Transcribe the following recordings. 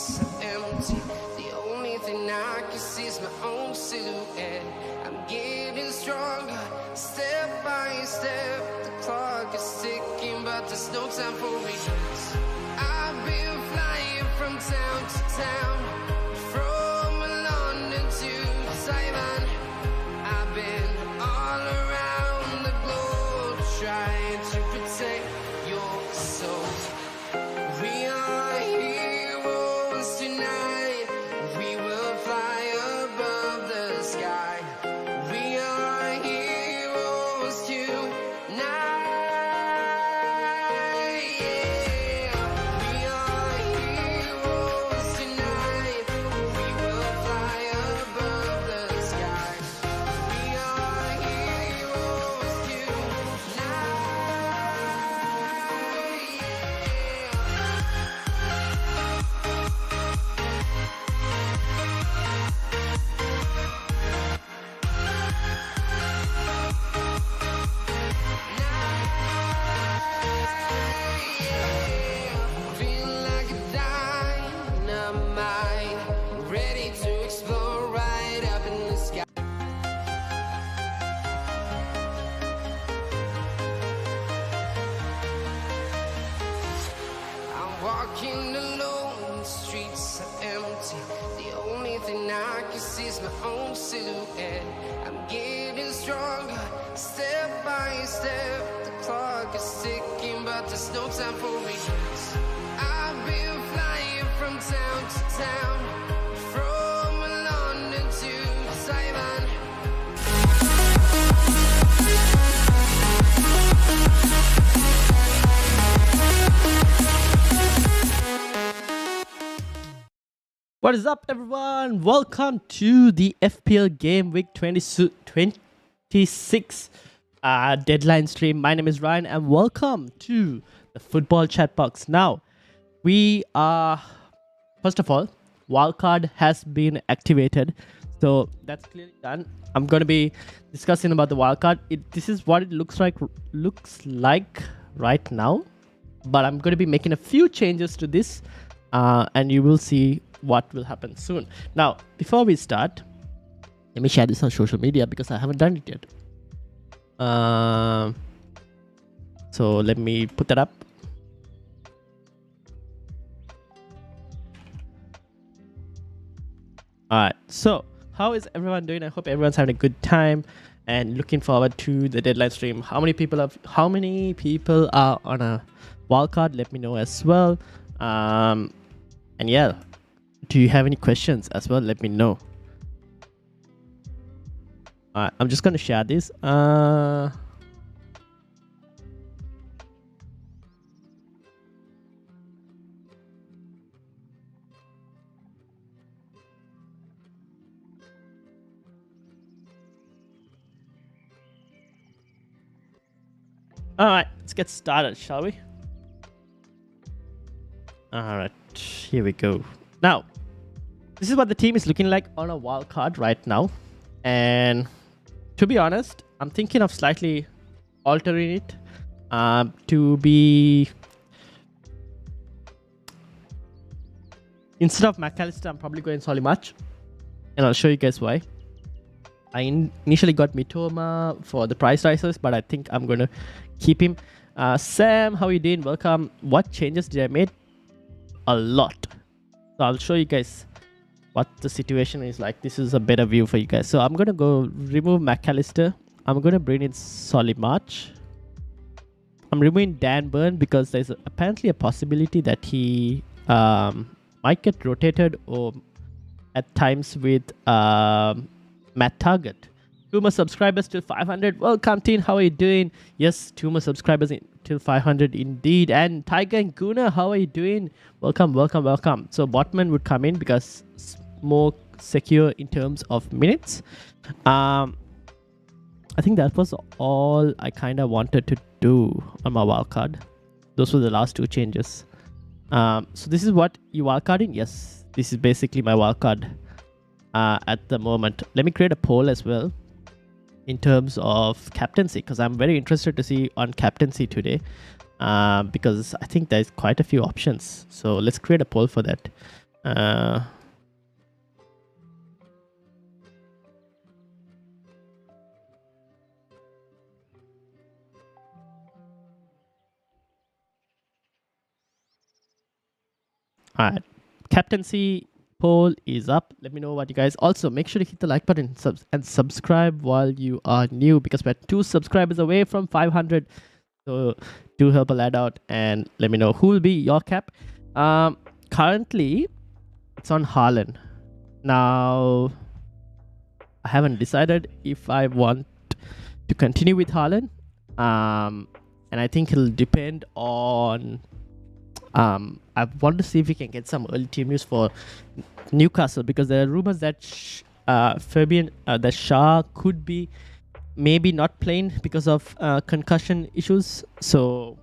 streets are empty. The only thing I can see is my own silhouette. I'm getting stronger, step by step. The clock is ticking, but there's no time for regrets. I've been flying from town to town, from London to Taiwan. I've been all around the globe trying to protect your soul. We are heroes tonight. We will fly above the sky. We are heroes tonight. Yeah. We are heroes tonight. We will fly above the sky. We are heroes tonight. Feel like a dynamite, ready to explore right up in the sky. I'm walking alone, the streets are empty. The only thing I can see is my own silhouette. I'm getting stronger, step by step. The clock is ticking, but there's no time for regrets. I've been flying from town to town, from London to Taiwan. What is up, everyone? Welcome to the FPL Gameweek 2026 deadline stream. My name is Ryan, and welcome to the Football Chatbox. Now, we are, first of all, Wildcard has been activated, so that's clearly done. I'm going to be discussing about the Wildcard. This is what it looks like right now, but I'm going to be making a few changes to this, and you will see what will happen soon. Now, before we start, let me share this on social media because I haven't done it yet. So let me put that up. Alright, so how is everyone doing? I hope everyone's having a good time and looking forward to the deadline stream. How many people are on a wildcard? Let me know as well. And yeah, do you have any questions as well? Let me know. Alright, I'm just gonna share this. Alright, let's get started, shall we? Alright, here we go. Now, this is what the team is looking like on a wild card right now. And to be honest, I'm thinking of slightly altering it to be... Instead of McAllister, I'm probably going Solimatch. And I'll show you guys why. I initially got Mitoma for the price rises, but I think I'm going to keep him. Sam, how are you doing? Welcome. What changes did I make? A lot. So I'll show you guys what the situation is like. This is a better view for you guys. So I'm going to go remove McAllister. I'm going to bring in Solimatch. I'm removing Dan Burn because there's apparently a possibility that he might get rotated or at times with Matt Target. 2 more subscribers till 500. Welcome, team. How are you doing? Yes, 2 more subscribers till 500 indeed. And Tiger and Guna, how are you doing? Welcome, welcome, welcome. So Botman would come in because it's more secure in terms of minutes. I think that was all I kind of wanted to do on my wildcard. Those were the last 2 changes. So this is what you wildcarding? Yes, this is basically my wildcard at the moment. Let me create a poll as well in terms of captaincy, because I'm very interested to see on captaincy today, because I think there's quite a few options. So let's create a poll for that. Uh, Alright, captaincy poll is up. Let me know what you guys. Also, make sure to hit the like button and subscribe while you are new, because we're 2 subscribers away from 500. So do help a lad out and let me know who will be your cap. Currently, it's on Haaland. Now, I haven't decided if I want to continue with Haaland. And I think it'll depend on. I want to see if we can get some early team news for Newcastle, because there are rumors that that Shah could be maybe not playing because of concussion issues. So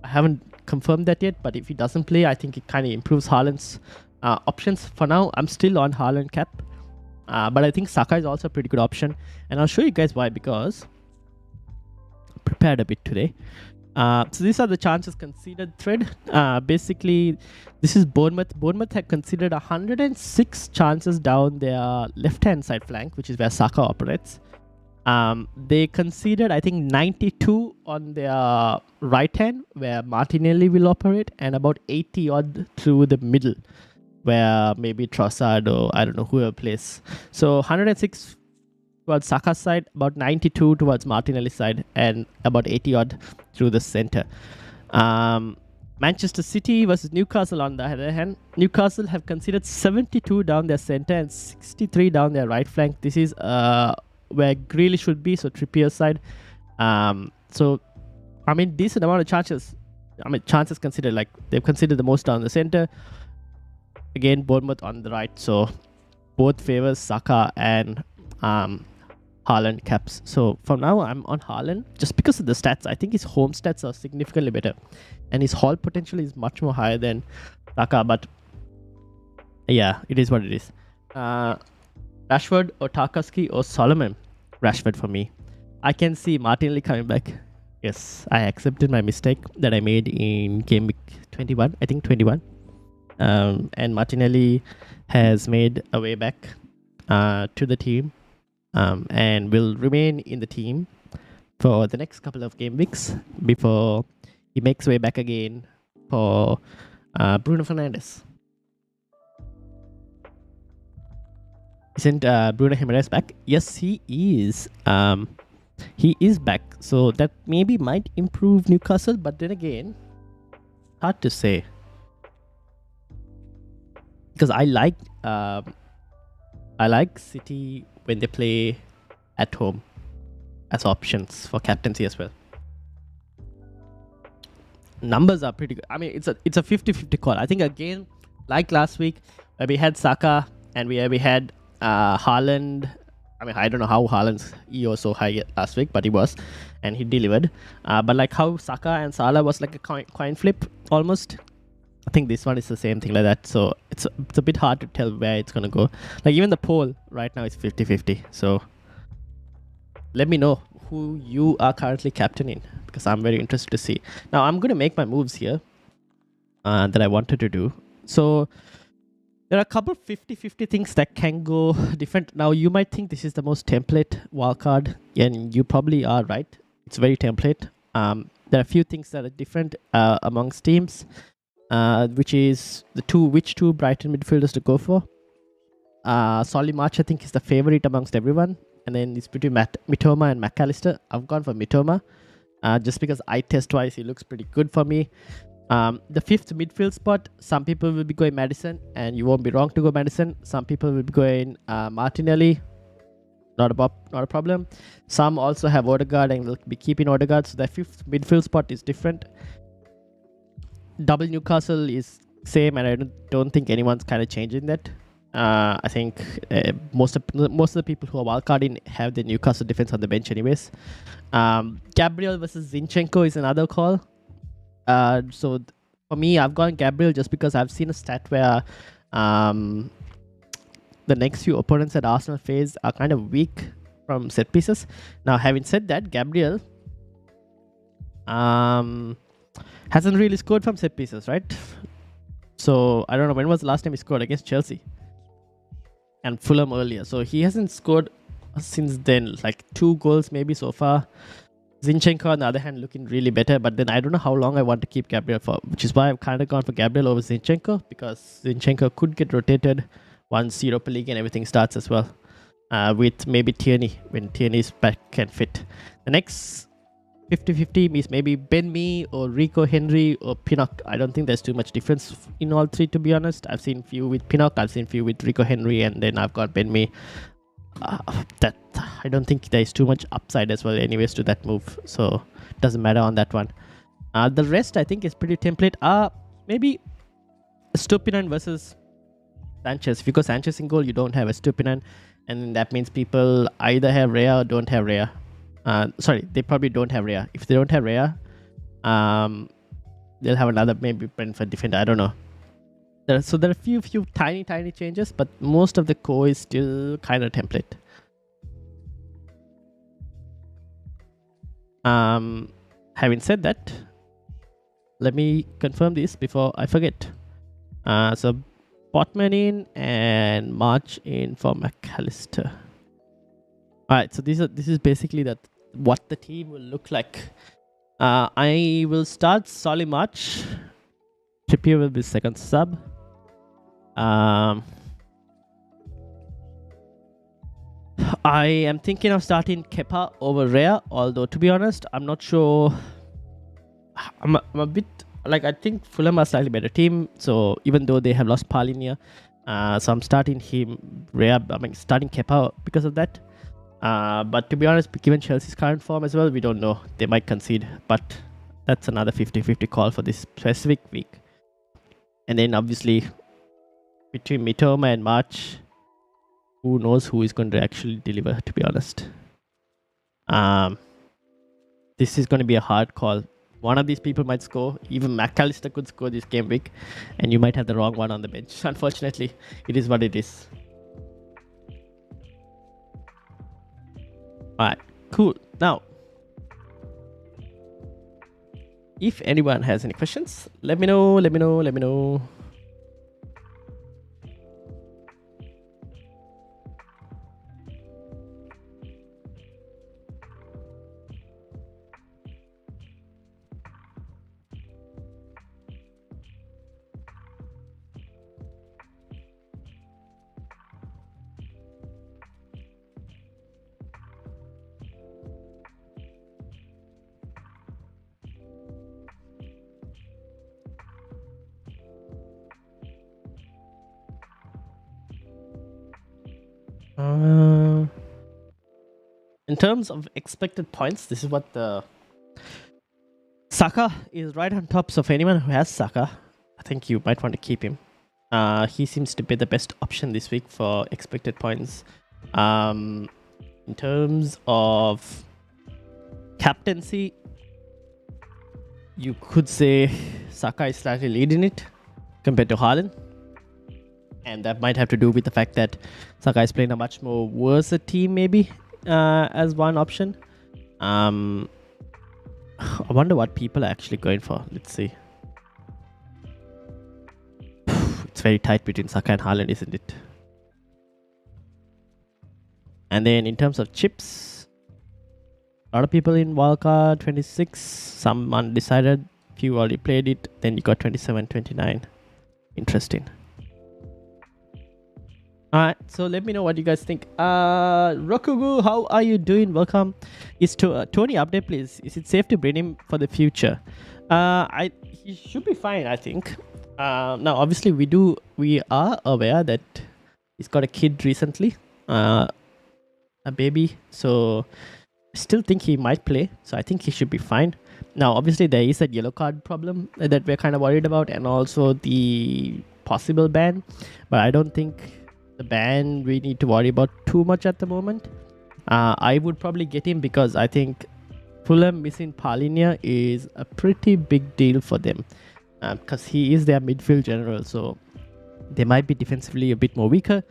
I haven't confirmed that yet, but if he doesn't play, I think it kind of improves Haaland's options. For now, I'm still on Haaland cap, but I think Saka is also a pretty good option, and I'll show you guys why, because I prepared a bit today. So these are the chances conceded thread. Basically, this is Bournemouth. Bournemouth had considered 106 chances down their left-hand side flank, which is where Saka operates. They conceded, I think, 92 on their right hand, where Martinelli will operate, and about 80 odd through the middle, where maybe Trossard or I don't know whoever plays. So 106 towards Saka's side, about 92 towards Martinelli's side, and about 80 odd through the center. Manchester City versus Newcastle, on the other hand, Newcastle have conceded 72 down their center and 63 down their right flank. This is where Grealish should be, so Trippier's side. So, I mean, decent amount of chances. I mean, chances considered, like they've considered the most down the center. Again, Bournemouth on the right, so both favors Saka and Haaland caps. So for now, I'm on Haaland just because of the stats. I think his home stats are significantly better, and his haul potential is much more higher than Saka. But yeah, it is what it is. Rashford or Tarkowski or Solomon? Rashford for me. I can see Martinelli coming back. Yes, I accepted my mistake that I made in Gameweek 21. I think 21. And Martinelli has made a way back to the team. And will remain in the team for the next couple of game weeks before he makes way back again for Bruno Fernandes. Isn't Bruno Jimenez back? Yes, he is. He is back, so that maybe might improve Newcastle, but then again, hard to say, because I like City when they play at home as options for captaincy as well. Numbers are pretty good. I mean, it's a 50-50 call. I think again, like last week, where we had Saka and we had Haaland. I mean, I don't know how Haaland's EO was so high last week, but he was, and he delivered. But like how Saka and Salah was like a coin flip almost. I think this one is the same thing like that. So it's a bit hard to tell where it's going to go. Like even the poll right now is 50-50. So let me know who you are currently captaining, because I'm very interested to see. Now I'm going to make my moves here that I wanted to do. So there are a couple 50-50 things that can go different. Now you might think this is the most template wildcard, and you probably are right. It's very template. There are a few things that are different amongst teams. Which is which two Brighton midfielders to go for. Solly March, I think, is the favorite amongst everyone, and then it's between Mitoma and McAllister. I've gone for Mitoma just because eye test wise he looks pretty good for me. The fifth midfield spot, some people will be going Maddison, and you won't be wrong to go Maddison. Some people will be going Martinelli. Not a problem. Some also have Odegaard and will be keeping Odegaard, so that fifth midfield spot is different. Double Newcastle is same, and I don't think anyone's kind of changing that. I think most of the people who are wildcarding have the Newcastle defense on the bench anyways. Gabriel versus Zinchenko is another call. So for me, I've gone Gabriel just because I've seen a stat where the next few opponents that Arsenal face are kind of weak from set pieces. Now, having said that, Gabriel hasn't really scored from set pieces, right? So I don't know when was the last time he scored against Chelsea and Fulham earlier. So he hasn't scored since then, like 2 goals maybe so far. Zinchenko on the other hand looking really better, but then I don't know how long I want to keep Gabriel for, which is why I've kind of gone for Gabriel over Zinchenko, because Zinchenko could get rotated once Europa League and everything starts as well, with maybe Tierney when Tierney is back and fit. The next 50-50 is maybe Ben Mee or Rico Henry or Pinnock. I don't think there's too much difference in all three, to be honest. I've seen few with Pinnock, I've seen few with Rico Henry, and then I've got Ben Mee. That I don't think there's too much upside as well anyways to that move, so it doesn't matter on that one. The rest I think is pretty template. Maybe Stupinan versus Sanchez. If you go Sanchez in goal, you don't have a Stupinan, and that means people either have Rea or don't have Rea. Sorry, they probably don't have Rea. If they don't have Rea, they'll have another maybe Brentford defender. I don't know. So there are a few tiny changes, but most of the core is still kind of template. Having said that, let me confirm this before I forget. So Botman in and March in for McAllister. Alright, so this is basically what the team will look like. I will start Solly March. Trippier will be second sub. I am thinking of starting Kepa over Rea, although to be honest, I'm not sure. I'm a bit like, I think Fulham are slightly better team, so even though they have lost Palinia, so I'm starting starting Kepa because of that. But to be honest, given Chelsea's current form as well, we don't know. They might concede, but that's another 50-50 call for this specific week. And then obviously between Mitoma and March, who knows who is going to actually deliver, to be honest. This is going to be a hard call. One of these people might score. Even McAllister could score this game week, and you might have the wrong one on the bench. Unfortunately, it is what it is. Alright, cool. Now, if anyone has any questions, let me know. In terms of expected points, this is what the Saka is right on top. So for anyone who has Saka, I think you might want to keep him. He seems to be the best option this week for expected points. In terms of captaincy, you could say Saka is slightly leading it compared to Haaland. And that might have to do with the fact that Saka is playing a much more worse team, maybe, as one option. I wonder what people are actually going for. Let's see. It's very tight between Saka and Haaland, isn't it? And then in terms of chips, a lot of people in Wildcard 26, some undecided, few already played it. Then you got 27, 29. Interesting. Alright, so let me know what you guys think. Rokugu, how are you doing? Welcome. Is Tony update, please? Is it safe to bring him for the future? He should be fine, I think. Now, obviously, we are aware that he's got a kid recently, a baby. So, I still think he might play. So, I think he should be fine. Now, obviously, there is that yellow card problem that we're kind of worried about, and also the possible ban. But I don't think the ban we need to worry about too much at the moment. I would probably get him because I think Fulham missing Palinia is a pretty big deal for them, because he is their midfield general, so they might be defensively a bit more weaker.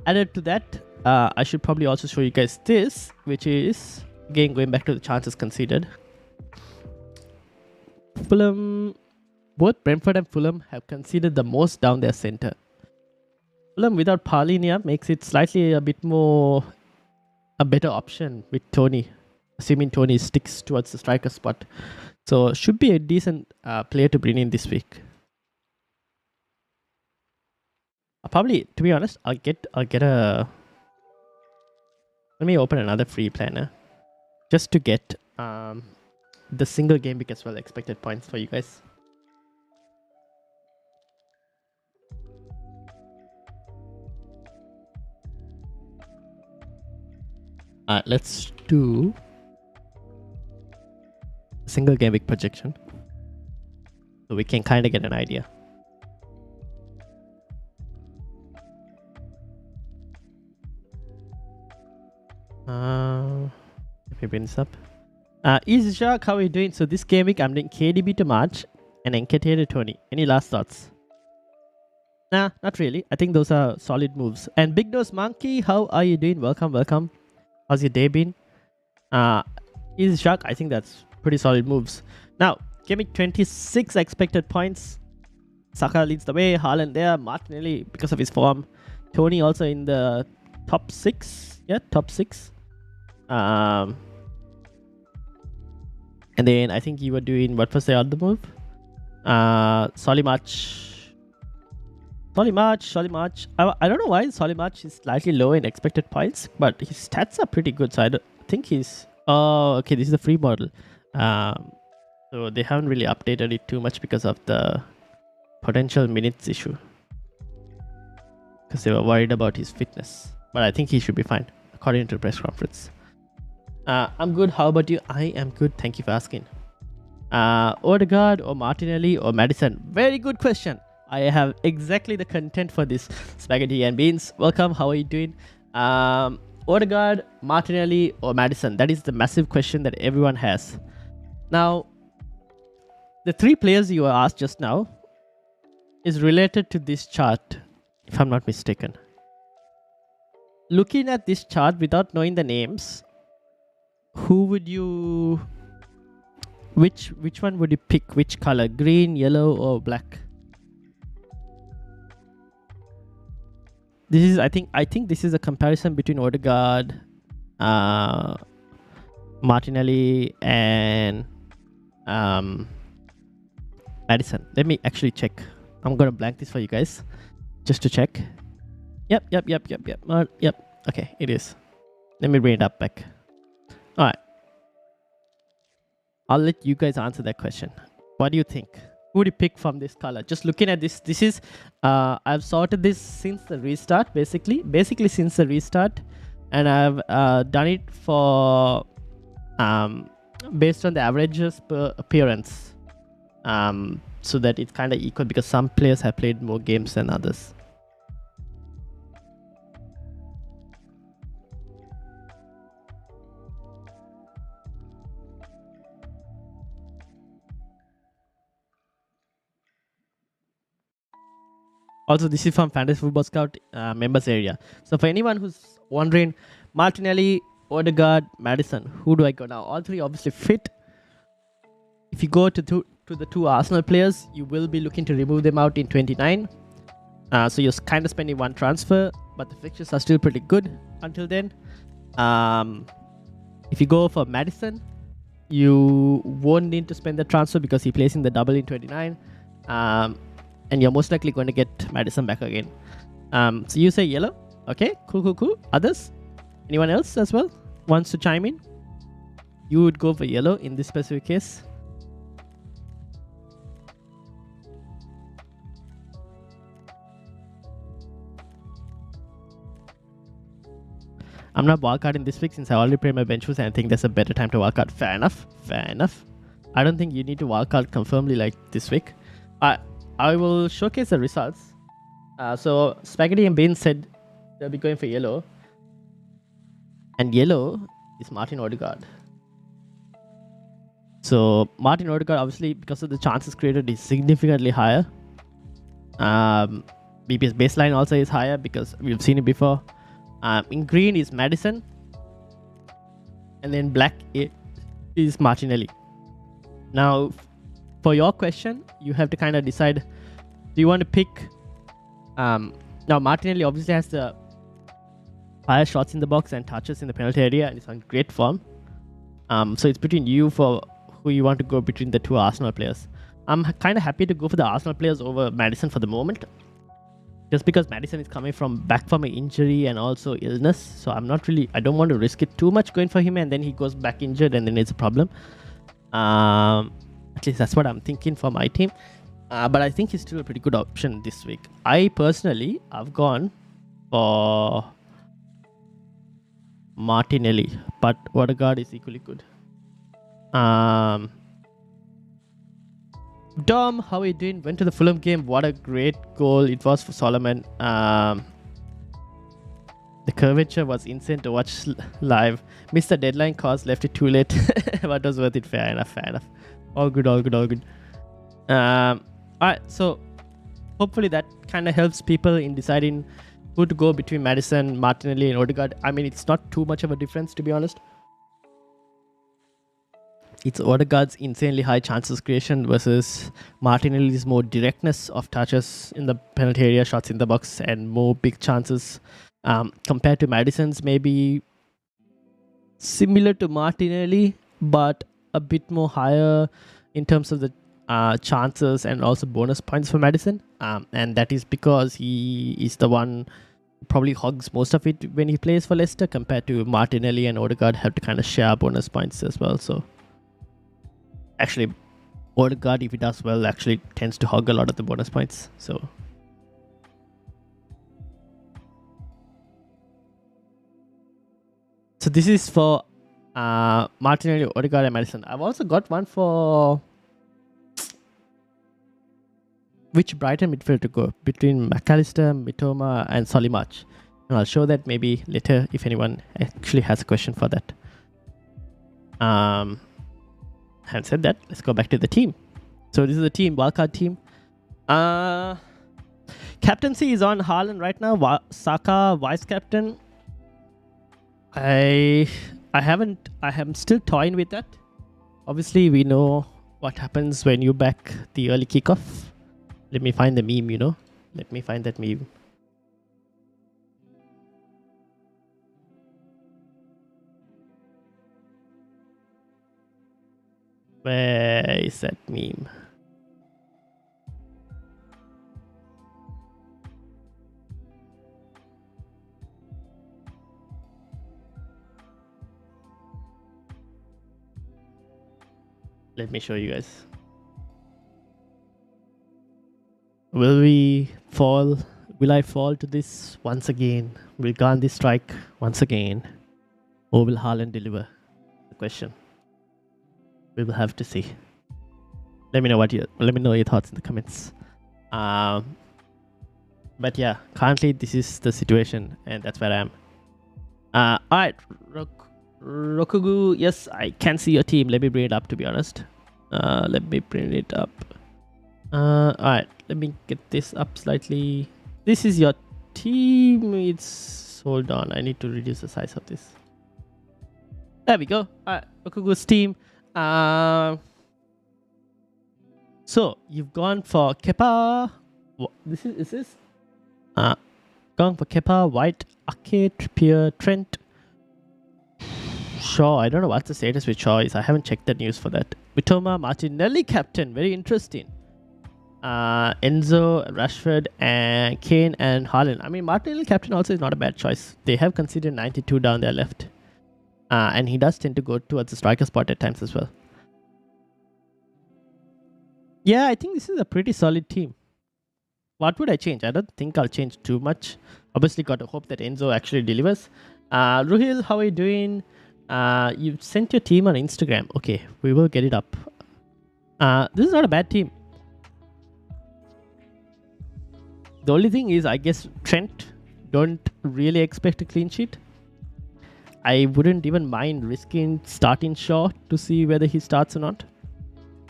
Added to that, I should probably also show you guys this, which is again going back to the chances conceded. Fulham both Brentford and Fulham have conceded the most down their centre. Fulham without Paulinia makes it slightly a better option with Tony, assuming Tony sticks towards the striker spot. So should be a decent player to bring in this week. Probably, to be honest, I'll get a. Let me open another free planner, just to get the single game week as well expected points for you guys. Let's do single game week projection, so we can kind of get an idea. Let me bring this up. Easy Shark, how are you doing? So this game week I'm doing KDB to March and Nketiah to Tony. Any last thoughts? Nah, not really. I think those are solid moves. And Big Nose Monkey, how are you doing? Welcome. How's your day been? Easy Shark, I think that's pretty solid moves. Now, game week 26 expected points. Saka leads the way. Haaland there. Martinelli because of his form. Tony also in the top 6. Yeah, top 6. And then I think you were doing, what was the other move? Solimarch. I don't know why Solimarch is slightly low in expected points, but his stats are pretty good. So I don't think he's. Oh, okay. This is the free model. So they haven't really updated it too much because of the potential minutes issue. Because they were worried about his fitness. But I think he should be fine, according to the press conference. I'm good. How about you? I am good. Thank you for asking. Odegaard or Martinelli or Madison? Very good question. I have exactly the content for this. Spaghetti and Beans. Welcome. How are you doing? Odegaard, Martinelli or Madison? That is the massive question that everyone has. Now, the 3 players you were asked just now is related to this chart, if I'm not mistaken. Looking at this chart without knowing the names, who would you... Which one would you pick? Which color? Green, yellow or black? This is, I think this is a comparison between Odegaard, Martinelli and Madison. Let me actually check. I'm gonna blank this for you guys just to check. Yep. Okay, it is. Let me bring it up back. All right. I'll let you guys answer that question. What do you think? Who would you pick from this color? Just looking at this, this is I've sorted this since the restart, basically since the restart, and I've done it for based on the averages per appearance, so that it's kind of equal because some players have played more games than others. Also, this is from Fantasy Football Scout members area. So for anyone who's wondering, Martinelli, Odegaard, Madison, who do I go now? All 3 obviously fit. If you go to the 2 Arsenal players, you will be looking to remove them out in 29. So you're kind of spending 1 transfer, but the fixtures are still pretty good until then. If you go for Madison, you won't need to spend the transfer because he plays in the double in 29. And you're most likely going to get Madison back again. So you say yellow. Okay, cool. Others? Anyone else as well wants to chime in? You would go for yellow in this specific case. I'm not wildcarding this week since I already played my bench boost and I think there's a better time to wildcard. Fair enough. I don't think you need to wildcard confirmedly like this week. I will showcase the results. So Spaghetti and Bean said they'll be going for yellow. And yellow is Martin Odegaard. So Martin Odegaard, obviously, because of the chances created, is significantly higher. BPS baseline also is higher because we've seen it before. In green is Madison. And then black is Martinelli. Now, for your question, you have to kind of decide, do you want to pick... now, Martinelli obviously has the higher shots in the box and touches in the penalty area, and it's on great form. So it's between you for who you want to go between the two Arsenal players. I'm kind of happy to go for the Arsenal players over Maddison for the moment, just because Maddison is coming back from an injury and also illness. So I don't want to risk it too much going for him, and then he goes back injured and then it's a problem. At least that's what I'm thinking for my team. But I think he's still a pretty good option this week. I've gone for Martinelli, but Odegaard is equally good. Dom, how are you doing? Went to the Fulham game. What a great goal it was for Solomon. The curvature was insane to watch live. Missed the deadline cause, left it too late. But it was worth it. Fair enough. All good. Alright, so hopefully that kind of helps people in deciding who to go between Maddison, Martinelli and Odegaard. I mean, it's not too much of a difference, to be honest. It's Odegaard's insanely high chances creation versus Martinelli's more directness of touches in the penalty area, shots in the box, and more big chances. Compared to Maddison's, maybe similar to Martinelli, but a bit more higher in terms of the chances and also bonus points for Maddison. And that is because he is the one who probably hogs most of it when he plays for Leicester, compared to Martinelli and Odegaard have to kind of share bonus points as well. So actually, Odegaard, if he does well, actually tends to hog a lot of the bonus points. So this is for Martinelli, Odegaard and Maddison. I've also got one for which Brighton midfielder to go between McAllister, Mitoma and Solimarch. And I'll show that maybe later if anyone actually has a question for that. Having said that, let's go back to the team. So this is the team, Wildcard team. Captaincy is on Haaland right now. Saka, vice captain. I am still toying with that. Obviously, we know what happens when you back the early kickoff. Let me find the meme, Let me find that meme. Where is that meme? Let me show you guys. Will we fall? Will I fall to this once again? Will Gandhi strike once again? Or will Haaland deliver? The question. We will have to see. Let me know your thoughts in the comments. But yeah, currently this is the situation, and that's where I am. Alright, Rokugu, yes, I can see your team. Let me bring it up, to be honest. Let me bring it up. Alright, let me get this up slightly. This is your team. Hold on, I need to reduce the size of this. There we go. Alright, Rokugu's team. So you've gone for Kepa. Is this? Gone for Kepa, White, Ake, Trippier, Trent, Shaw. I don't know what the status with Shaw is. I haven't checked the news for that. Mitoma, Martinelli captain. Very interesting. Enzo, Rashford, and Kane and Haaland. I mean, Martinelli captain also is not a bad choice. They have considered 92 down their left. And he does tend to go towards the striker spot at times as well. Yeah, I think this is a pretty solid team. What would I change? I don't think I'll change too much. Obviously, got to hope that Enzo actually delivers. Ruhil, how are you doing? You sent your team on Instagram. Okay, we will get it up. This is not a bad team. The only thing is, I guess Trent, don't really expect a clean sheet. I wouldn't even mind risking starting Shaw to see whether he starts or not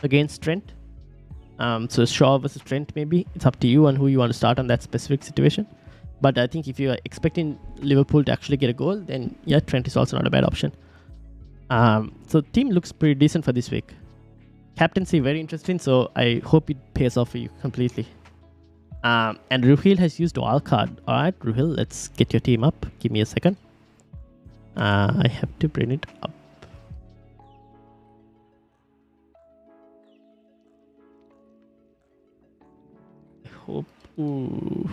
against Trent. So Shaw versus Trent, maybe. It's up to you on who you want to start on that specific situation. But I think if you're expecting Liverpool to actually get a goal, then yeah, Trent is also not a bad option. So team looks pretty decent for this week. Captaincy, very interesting. So I hope it pays off for you completely. And Ruhil has used Wildcard. All right, Ruhil, let's get your team up. Give me a second. I have to bring it up. I hope. Ooh.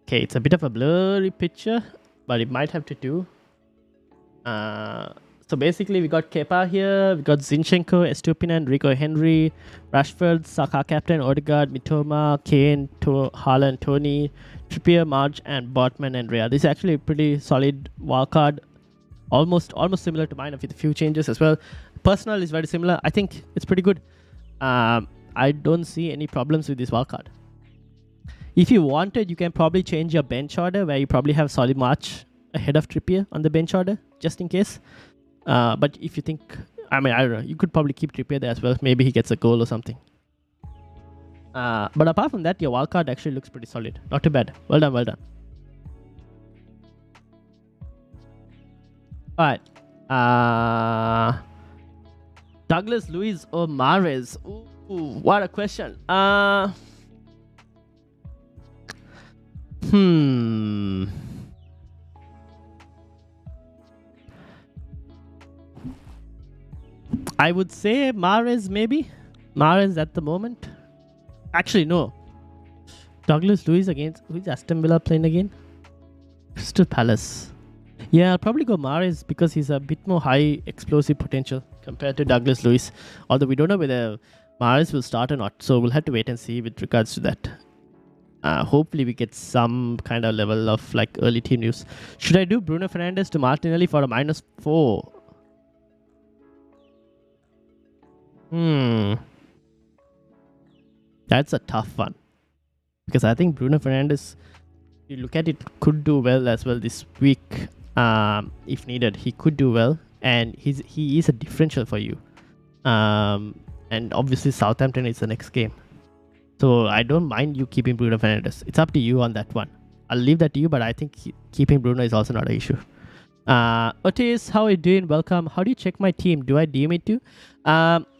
Okay, it's a bit of a blurry picture, but it might have to do. So basically, we got Kepa here, we got Zinchenko, Estupinan, Rico Henry, Rashford, Saka captain, Odegaard, Mitoma, Kane, Haaland, Tony, Trippier, Marge, and Botman and Rea. This is actually a pretty solid wildcard, almost similar to mine with a few changes as well. Personal is very similar. I think it's pretty good. I don't see any problems with this wildcard. If you wanted, you can probably change your bench order, where you probably have solid March ahead of Trippier on the bench order, just in case. But if you think, I don't know, you could probably keep Trippier there as well. Maybe he gets a goal or something. But apart from that, your wildcard actually looks pretty solid. Not too bad. Well done, well done. Alright. Douglas Luiz or Mahrez? Ooh, what a question. I would say Mahrez, maybe. Mahrez at the moment. Actually, no. Douglas Luiz against... Who is Aston Villa playing again? Crystal Palace. Yeah, I'll probably go Mahrez because he's a bit more high explosive potential compared to Douglas Luiz. Although we don't know whether Mahrez will start or not. So we'll have to wait and see with regards to that. Hopefully we get some kind of level of like early team news. Should I do Bruno Fernandes to Martinelli for a -4? That's a tough one. Because I think Bruno Fernandes, if you look at it, could do well as well this week. If needed, he could do well. And he is a differential for you. And obviously Southampton is the next game. So I don't mind you keeping Bruno Fernandes. It's up to you on that one. I'll leave that to you, but I think keeping Bruno is also not an issue. Otis, how are you doing? Welcome. How do you check my team? Do I DM it to?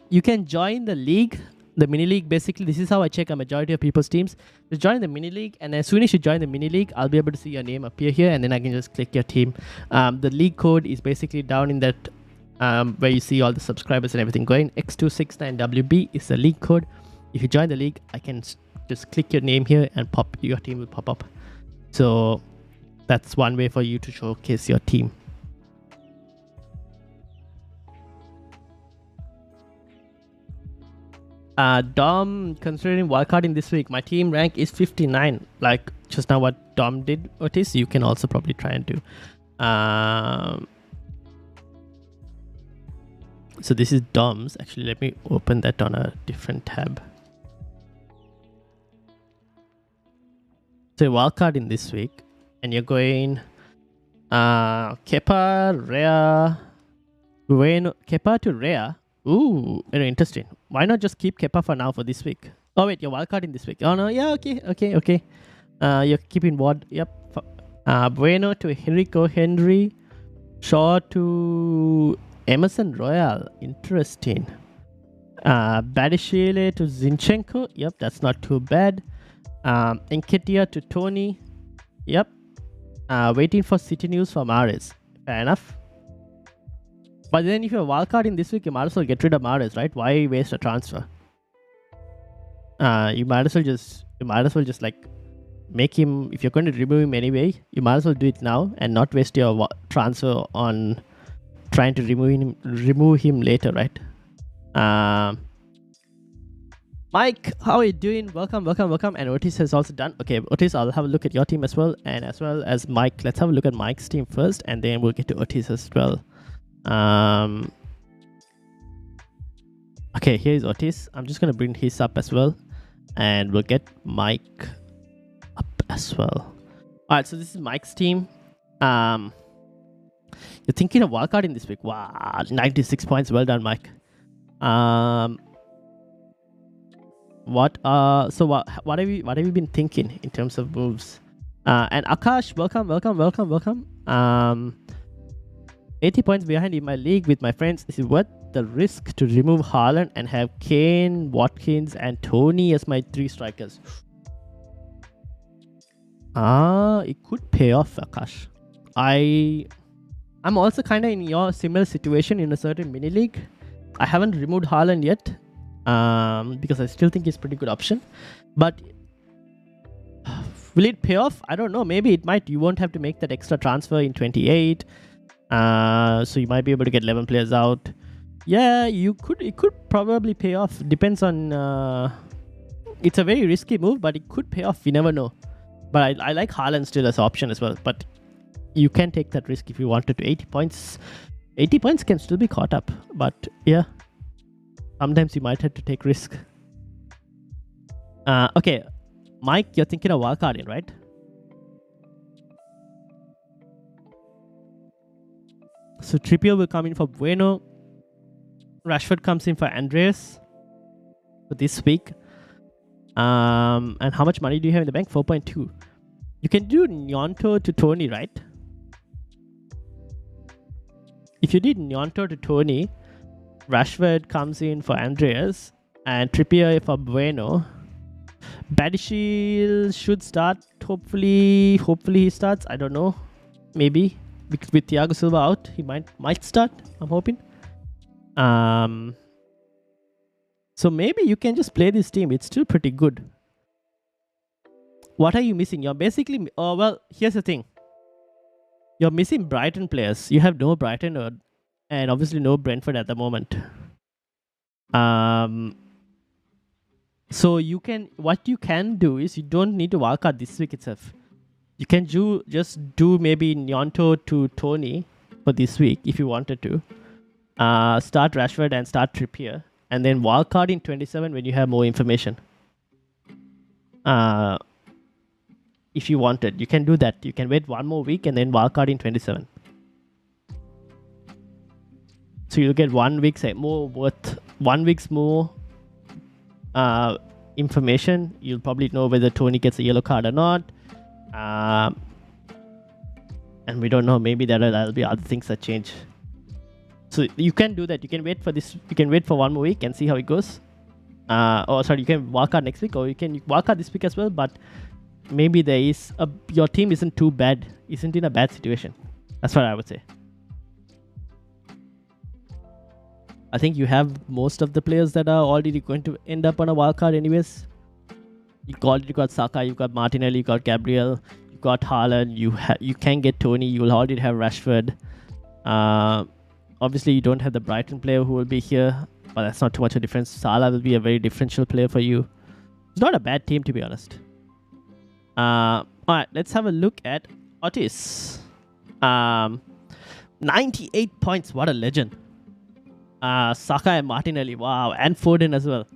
You can join the league, the mini league. Basically, this is how I check a majority of people's teams. Just join the mini league, and as soon as you join the mini league, I'll be able to see your name appear here, and then I can just click your team. The league code is basically down in that where you see all the subscribers and everything going. X269WB is the league code. If you join the league, I can just click your name here and your team will pop up. So that's one way for you to showcase your team. Dom, considering wildcarding this week, my team rank is 59. Like just now what Dom did, Otis, you can also probably try and do. So this is Dom's. Actually, let me open that on a different tab. So wildcard in this week, and you're going Kepa, Rea, Bueno, Kepa to Rea. Ooh, very interesting. Why not just keep Kepa for now for this week? Oh wait, you're wildcarding this week. Oh no, yeah, okay. You're keeping what? Yep. Bueno to Rico Henry, Shaw to Emerson Royal. Interesting. Badishile to Zinchenko. Yep, that's not too bad. Nketiah to Tony. Yep. Waiting for City news for Mahrez. Fair enough. But then if you're wildcarding this week, you might as well get rid of Mahrez, right? Why waste a transfer? You might as well just like make him, if you're going to remove him anyway, you might as well do it now and not waste your transfer on trying to remove him later, right? Mike, how are you doing? Welcome. And Otis has also done. Okay, Otis, I'll have a look at your team as well. And as well as Mike. Let's have a look at Mike's team first. And then we'll get to Otis as well. Okay, here's Otis. I'm just going to bring his up as well. And we'll get Mike up as well. Alright, so this is Mike's team. You're thinking of wildcarding this week. Wow, 96 points. Well done, Mike. What have you been thinking in terms of moves? And Akash, welcome. 80 points behind in my league with my friends. Is it worth the risk to remove Haaland and have Kane, Watkins, and Tony as my 3 strikers? It could pay off, Akash. I'm also kind of in your similar situation in a certain mini league. I haven't removed Haaland yet because I still think it's a pretty good option. But will it pay off? I don't know. Maybe it might. You won't have to make that extra transfer in 28. So you might be able to get 11 players out. Yeah, you could. It could probably pay off. Depends on. It's a very risky move, but it could pay off. You never know. But I like Haaland still as an option as well. But you can take that risk if you wanted to. 80 points. 80 points can still be caught up. But yeah, sometimes you might have to take risk. Okay, Mike, you're thinking of wildcard in, right? So Trippier will come in for Bueno. Rashford comes in for Andreas for this week. And how much money do you have in the bank? 4.2. You can do Nyonto to Tony, right? If you did Nyonto to Tony, Rashford comes in for Andreas and Trippier for Bueno. Badishil should start. Hopefully he starts. I don't know. Maybe. Because with Thiago Silva out, he might start. I'm hoping. So maybe you can just play this team. It's still pretty good. What are you missing? You're basically... Oh, well, here's the thing. You're missing Brighton players. You have no Brighton and obviously no Brentford at the moment. So what you can do is you don't need to wildcard this week itself. You can just do maybe Nyonto to Tony for this week if you wanted to. Start Rashford and start Trippier. And then wildcard in 27 when you have more information. If you wanted, you can do that. You can wait one more week and then wildcard in 27. So you'll get 1 week's more worth 1 week's more information. You'll probably know whether Tony gets a yellow card or not. And we don't know. Maybe there'll be other things that change. So you can do that. You can wait for this. You can wait for 1 more week and see how it goes. You can wildcard next week, or you can wildcard this week as well. But maybe your team isn't too bad. Isn't in a bad situation. That's what I would say. I think you have most of the players that are already going to end up on a wildcard anyways. You already got Saka, you got Martinelli, you got Gabriel, you got Haaland, you can get Tony, you will already have Rashford. Obviously you don't have the Brighton player who will be here, but that's not too much of a difference. Salah will be a very differential player for you. It's not a bad team, to be honest. Alright, let's have a look at Otis. 98 points, what a legend. Saka and Martinelli, wow, and Foden as well.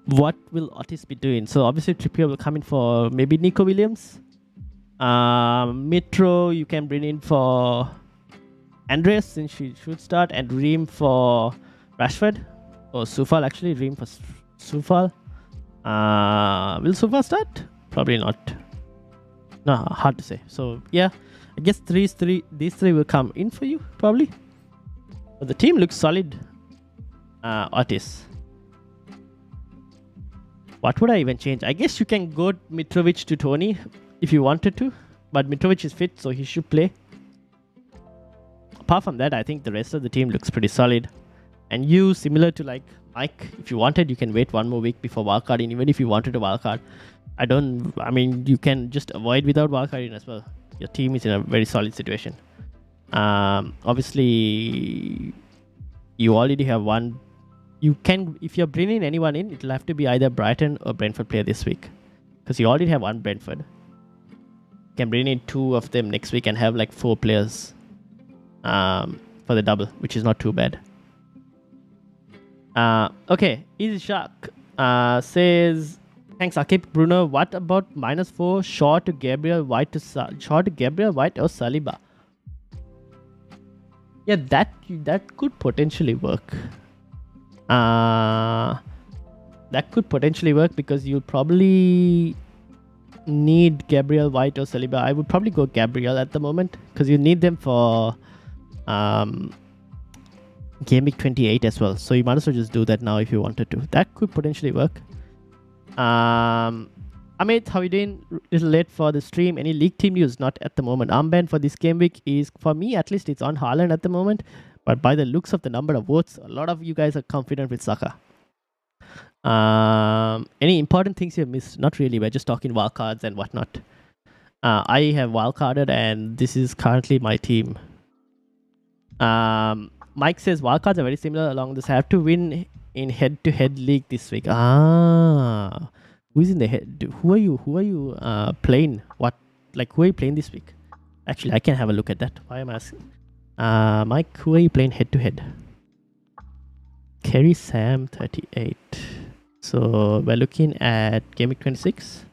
What will Otis be doing? So obviously Trippier will come in for maybe Nico Williams. Mitro you can bring in for Andreas since she should start, and Ream for Rashford. Or Sufal actually, Ream for Sufal. Will Sufal start? Probably not. No, hard to say. So yeah, I guess these three will come in for you probably. But the team looks solid. Otis. What would I even change? I guess you can go Mitrovic to Tony if you wanted to, but Mitrovic is fit, so he should play. Apart from that, I think the rest of the team looks pretty solid. And you, similar to like Mike, if you wanted, you can wait 1 more week before wildcarding, even if you wanted to wildcard. You can just avoid without wildcarding as well. Your team is in a very solid situation. Obviously, you already have one. You can, if you're bringing anyone in, it'll have to be either Brighton or Brentford player this week, because you already have one Brentford. You can bring in 2 of them next week and have like 4 players for the double, which is not too bad. Okay, Easy Shark says, thanks Akip. Bruno, what about -4 Shaw to Gabriel White or Saliba? Yeah, that could potentially work. That could potentially work because you'll probably need Gabriel, White, or Saliba, I would probably go Gabriel at the moment because you need them for Game Week 28 as well. So you might as well just do that now if you wanted to. That could potentially work. Amit, how you doing? Little late for the stream. Any league team news? Not at the moment. Armband for this game week is, for me at least, it's on Haaland at the moment. But by the looks of the number of votes, a lot of you guys are confident with Saka. Any important things you missed? Not really. We're just talking wildcards and whatnot. I have wildcarded and this is currently my team. Mike says wildcards are very similar along this. I have to win in head-to-head league this week. Who's in the head? Who are you playing? Who are you playing this week? Actually, I can have a look at that. Why am I asking? Mike, who are you playing head-to-head? Kerry Sam 38. So we're looking at Game Week 26.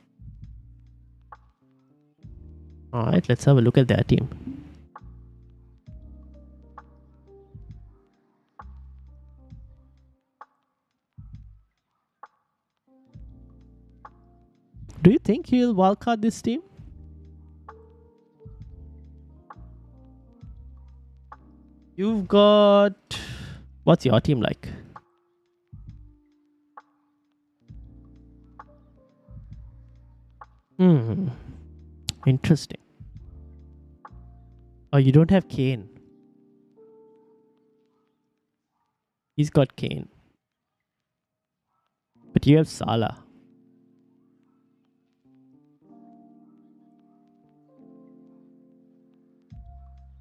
Alright, let's have a look at their team. Do you think he'll wildcard this team? You've got... What's your team like? Interesting. Oh, you don't have Kane. He's got Kane. But you have Salah.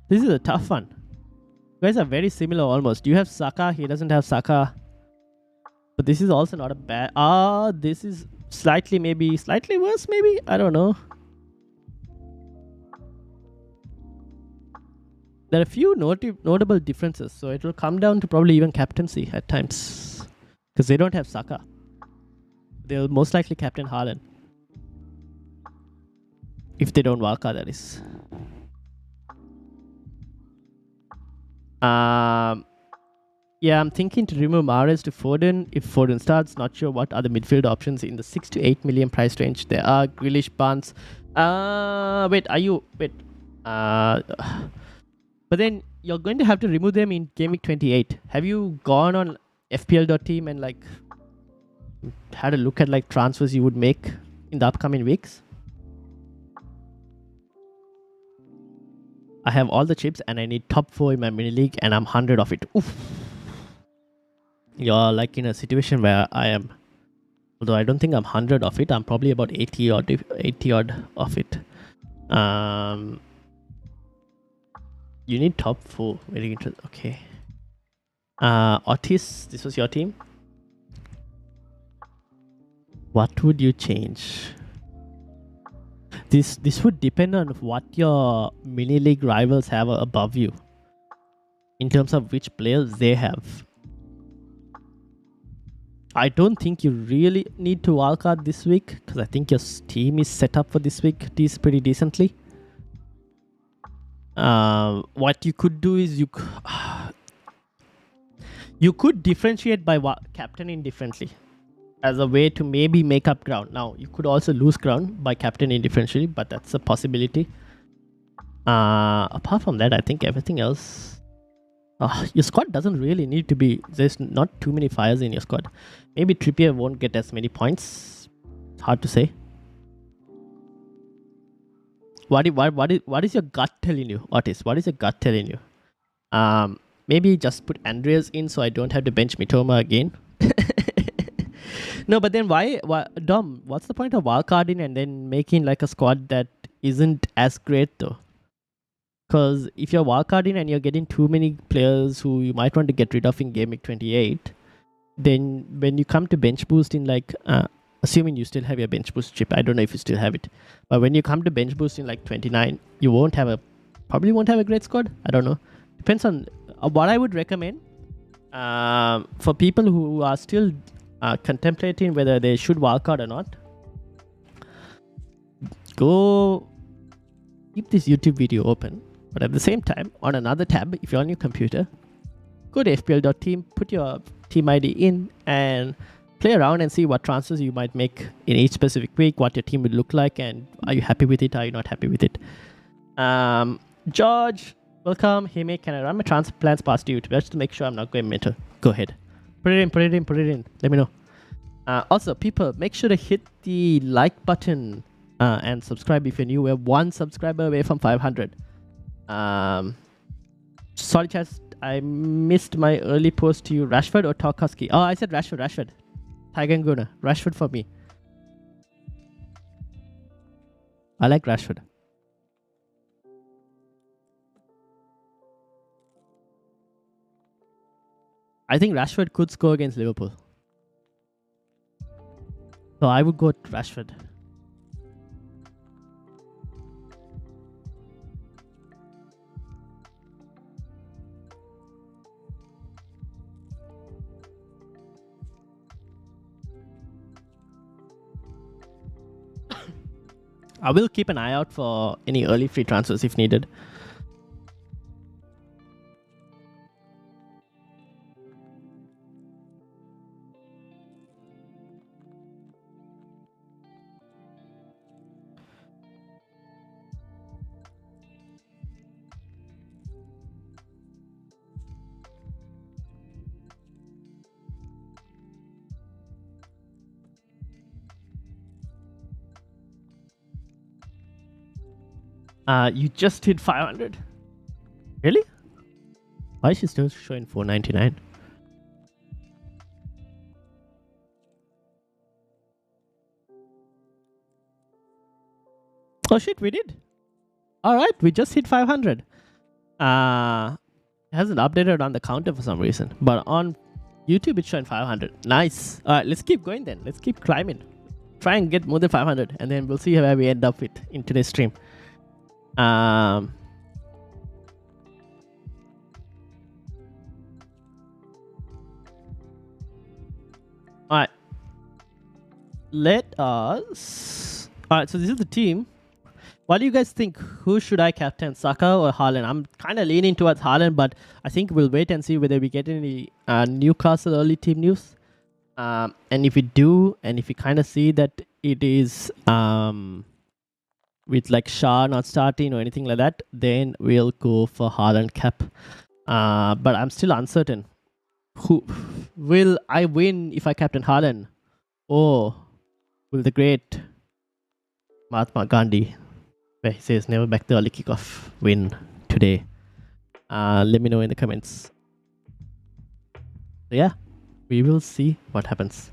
This is a tough one. You guys are very similar almost. You have Saka, he doesn't have Saka. But this is also not a bad... this is slightly worse maybe? I don't know. There are a few notable differences. So it will come down to probably even captaincy at times. Because they don't have Saka. They'll most likely captain Haaland. If they don't wildcard, that is. Yeah, I'm thinking to remove Mahrez to Foden. If Foden starts, not sure what other midfield options in the 6 to 8 million price range there are. Grealish, Barnes. But then you're going to have to remove them in Game Week 28. Have you gone on FPL.team and like had a look at like transfers you would make in the upcoming weeks? I have all the chips and I need top 4 in my mini league and I'm 100 of it. Oof. You're like in a situation where I am, although I don't think I'm 100 of it, I'm probably about 80 odd of it. You need top 4. Very interesting. Okay. Otis, this was your team. What would you change? This would depend on what your mini league rivals have above you in terms of which players they have. I don't think you really need to wildcard this week because I think your team is set up for this week pretty decently. What you could do is you could differentiate by captaining differently as a way to maybe make up ground. Now, you could also lose ground by captaining differentially, but that's a possibility. Apart from that, I think everything else... your squad doesn't really need to be... There's not too many fires in your squad. Maybe Trippier won't get as many points. It's hard to say. What is your gut telling you? What is your gut telling you? Maybe just put Andreas in so I don't have to bench Mitoma again. No, but then why Dom, what's the point of wildcarding and then making like a squad that isn't as great though? Because if you're wildcarding and you're getting too many players who you might want to get rid of in Game Week 28, then when you come to bench boost in like, assuming you still have your bench boost chip, I don't know if you still have it, but when you come to bench boost in like 29, you probably won't have a great squad. I don't know. Depends on what I would recommend for people who are still contemplating whether they should wildcard or not. Go keep this YouTube video open, but at the same time, on another tab, if you're on your computer, go to FPL.team, put your team ID in, and play around and see what transfers you might make in each specific week, what your team would look like, and are you happy with it? Are you not happy with it? George, welcome. Hey mate, can I run my transfer plans past you just to make sure I'm not going mental? Go ahead. Put it in. Let me know. Also, people, make sure to hit the like button and subscribe if you're new. We're 1 subscriber away from 500. Sorry, chat. I missed my early post to you. Rashford or Tarkowski? Oh, I said Rashford. Tiger and Guna. Rashford for me. I like Rashford. I think Rashford could score against Liverpool. So I would go with Rashford. I will keep an eye out for any early free transfers if needed. You just hit 500. Really? Why is she still showing 499? Oh shit, we did. Alright, we just hit 500. It hasn't updated on the counter for some reason, but on YouTube it's showing 500. Nice. Alright, let's keep going then. Let's keep climbing. Try and get more than 500 and then we'll see where we end up with in today's stream. Alright. Let us... Alright, so this is the team. What do you guys think? Who should I captain? Saka or Haaland? I'm kind of leaning towards Haaland, but I think we'll wait and see whether we get any Newcastle early team news. And if we do, and if we kind of see that it is... with like Shah not starting or anything like that, then we'll go for Haaland cap. But I'm still uncertain. Who will I win if I captain Haaland? Or will the great Mahatma Gandhi, where he says never back the early kickoff, win today? Let me know in the comments. So yeah, we will see what happens.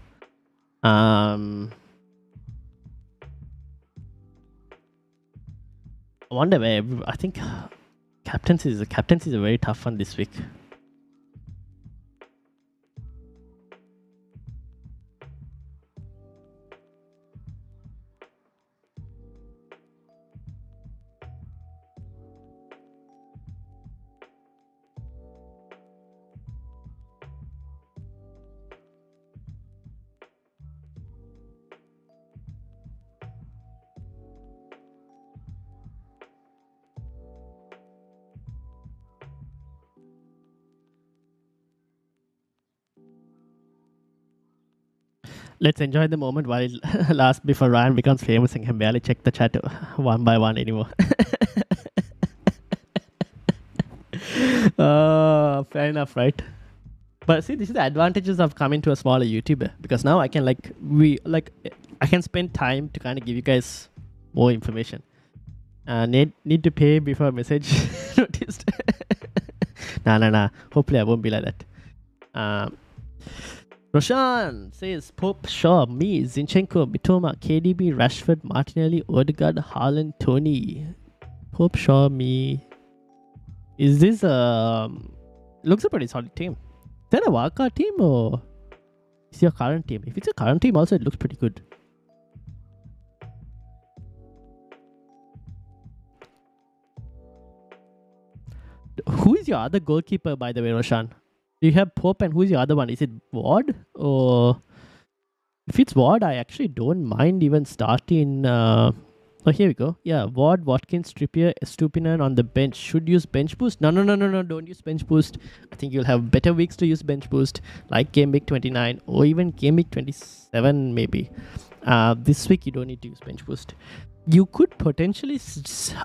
I wonder where. I think captaincy is a very tough one this week. Let's enjoy the moment while it lasts before Ryan becomes famous and can barely check the chat one by one anymore. Fair enough, right? But see, this is the advantages of coming to a smaller YouTuber, because now I can I can spend time to kind of give you guys more information. Need to pay before message noticed. Nah. Hopefully I won't be like that. Roshan says Pope, Shaw, me, Zinchenko, Mitoma, KDB, Rashford, Martinelli, Odegaard, Haaland, Tony. Pope, Shaw, me. Is this looks a pretty solid team. Is that a wildcard team or is it your current team? If it's a current team also, it looks pretty good. Who is your other goalkeeper, by the way, Roshan? Do you have Pope and who's your other one? Is it Ward? Or if it's Ward, I actually don't mind even starting. Oh Oh, here we go. Yeah, Ward, Watkins, Trippier, Estupinan on the bench. Should use bench boost? No, don't use bench boost. I think you'll have better weeks to use bench boost, like game week 29 or even game week 27 maybe. This week you don't need to use bench boost. You could potentially... it's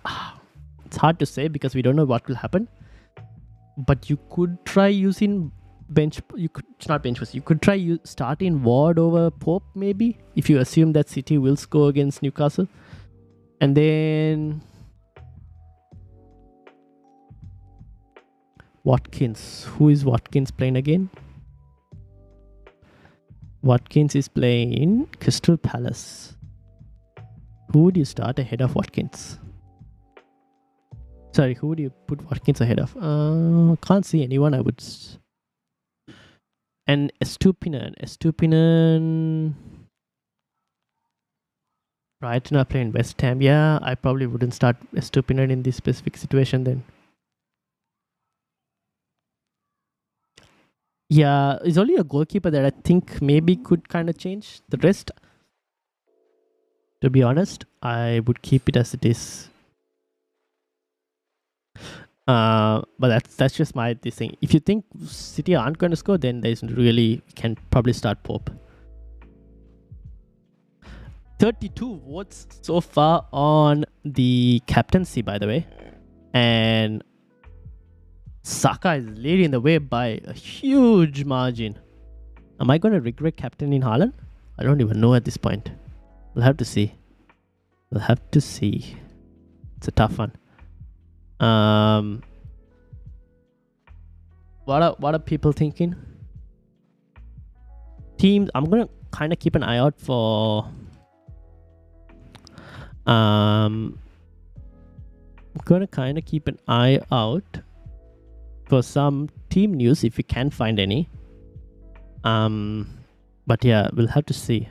hard to say because we don't know what will happen. But you could try using bench... It's not bench boost. You could try starting Ward over Pope maybe, if you assume that City will score against Newcastle. And then Watkins. Who is Watkins playing again? Watkins is playing Crystal Palace. Who would you start ahead of Watkins? Sorry, who would you put Watkins ahead of? Can't see anyone I would... And Estupinan... Brighton are playing West Ham. Yeah, I probably wouldn't start Estupinan in this specific situation then. Yeah, it's only a goalkeeper that I think maybe could kind of change. The rest, to be honest, I would keep it as it is. But that's just my thing. If you think City aren't going to score, then there's really... You can probably start Pope. 32 votes so far on the captaincy, by the way. And Saka is leading the way by a huge margin. Am I going to regret captaining Haaland? I don't even know at this point. We'll have to see. We'll have to see. It's a tough one. What are people thinking? Teams, I'm going to kind of keep an eye out for... I'm gonna kind of keep an eye out for some team news if we can find any. But yeah, we'll have to see.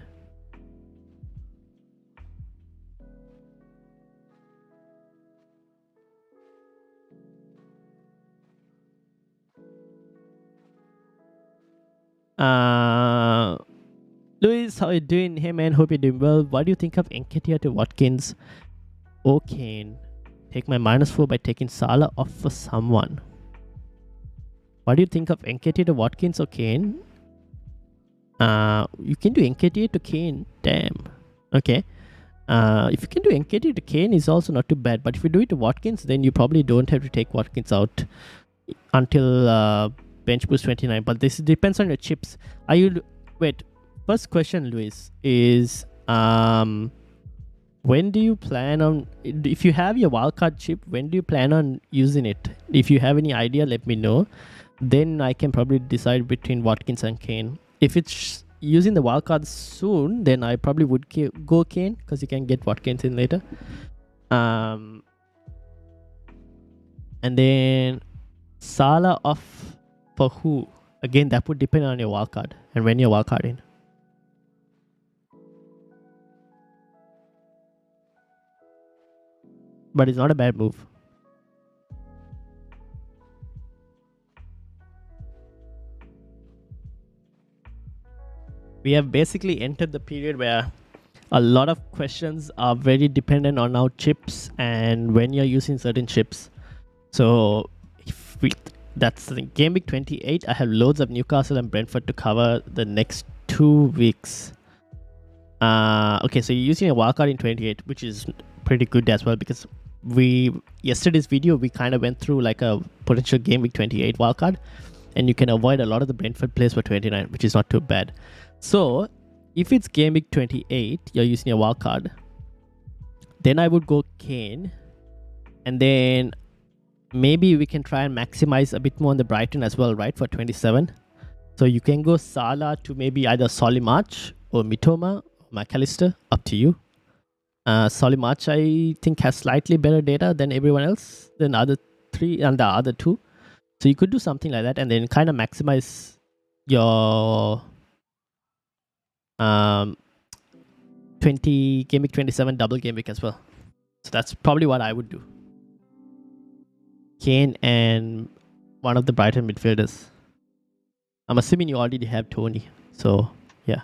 Luis, how you doing? Hey man, hope you're doing well. What do you think of Nketiah to Watkins? Okay, take my -4 by taking Salah off for someone. What do you think of Nketiah to Watkins or Kane? You can do Nketiah to Kane. Damn. Okay. If you can do Nketiah to Kane, is also not too bad. But if you do it to Watkins, then you probably don't have to take Watkins out until bench boost 29. But this depends on your chips. Are you... Wait. First question, Luis, is when do you plan on... If you have your wildcard chip, when do you plan on using it? If you have any idea, let me know. Then I can probably decide between Watkins and Kane. If it's using the wildcard soon, then I probably would go Kane, because you can get Watkins in later. And then Salah off for who? Again, that would depend on your wildcard and when your wildcard in. But it's not a bad move. We have basically entered the period where a lot of questions are very dependent on our chips and when you're using certain chips. So that's the game week 28. I have loads of Newcastle and Brentford to cover the next 2 weeks. Okay, so you're using a wildcard in 28, which is pretty good as well, because yesterday's video we kind of went through like a potential game week 28 wildcard, and you can avoid a lot of the Brentford plays for 29, which is not too bad. So if it's game week 28, you're using a wildcard, then I would go Kane, and then maybe we can try and maximize a bit more on the Brighton as well, right, for 27. So you can go Salah to maybe either Solimarch or Mitoma or McAllister, up to you. Solimarch, I think, has slightly better data than everyone else, than the other 3 and the other 2. So you could do something like that and then kind of maximize your 20 game week 27 double game week as well. So that's probably what I would do. Kane and one of the Brighton midfielders. I'm assuming you already have Tony. So yeah.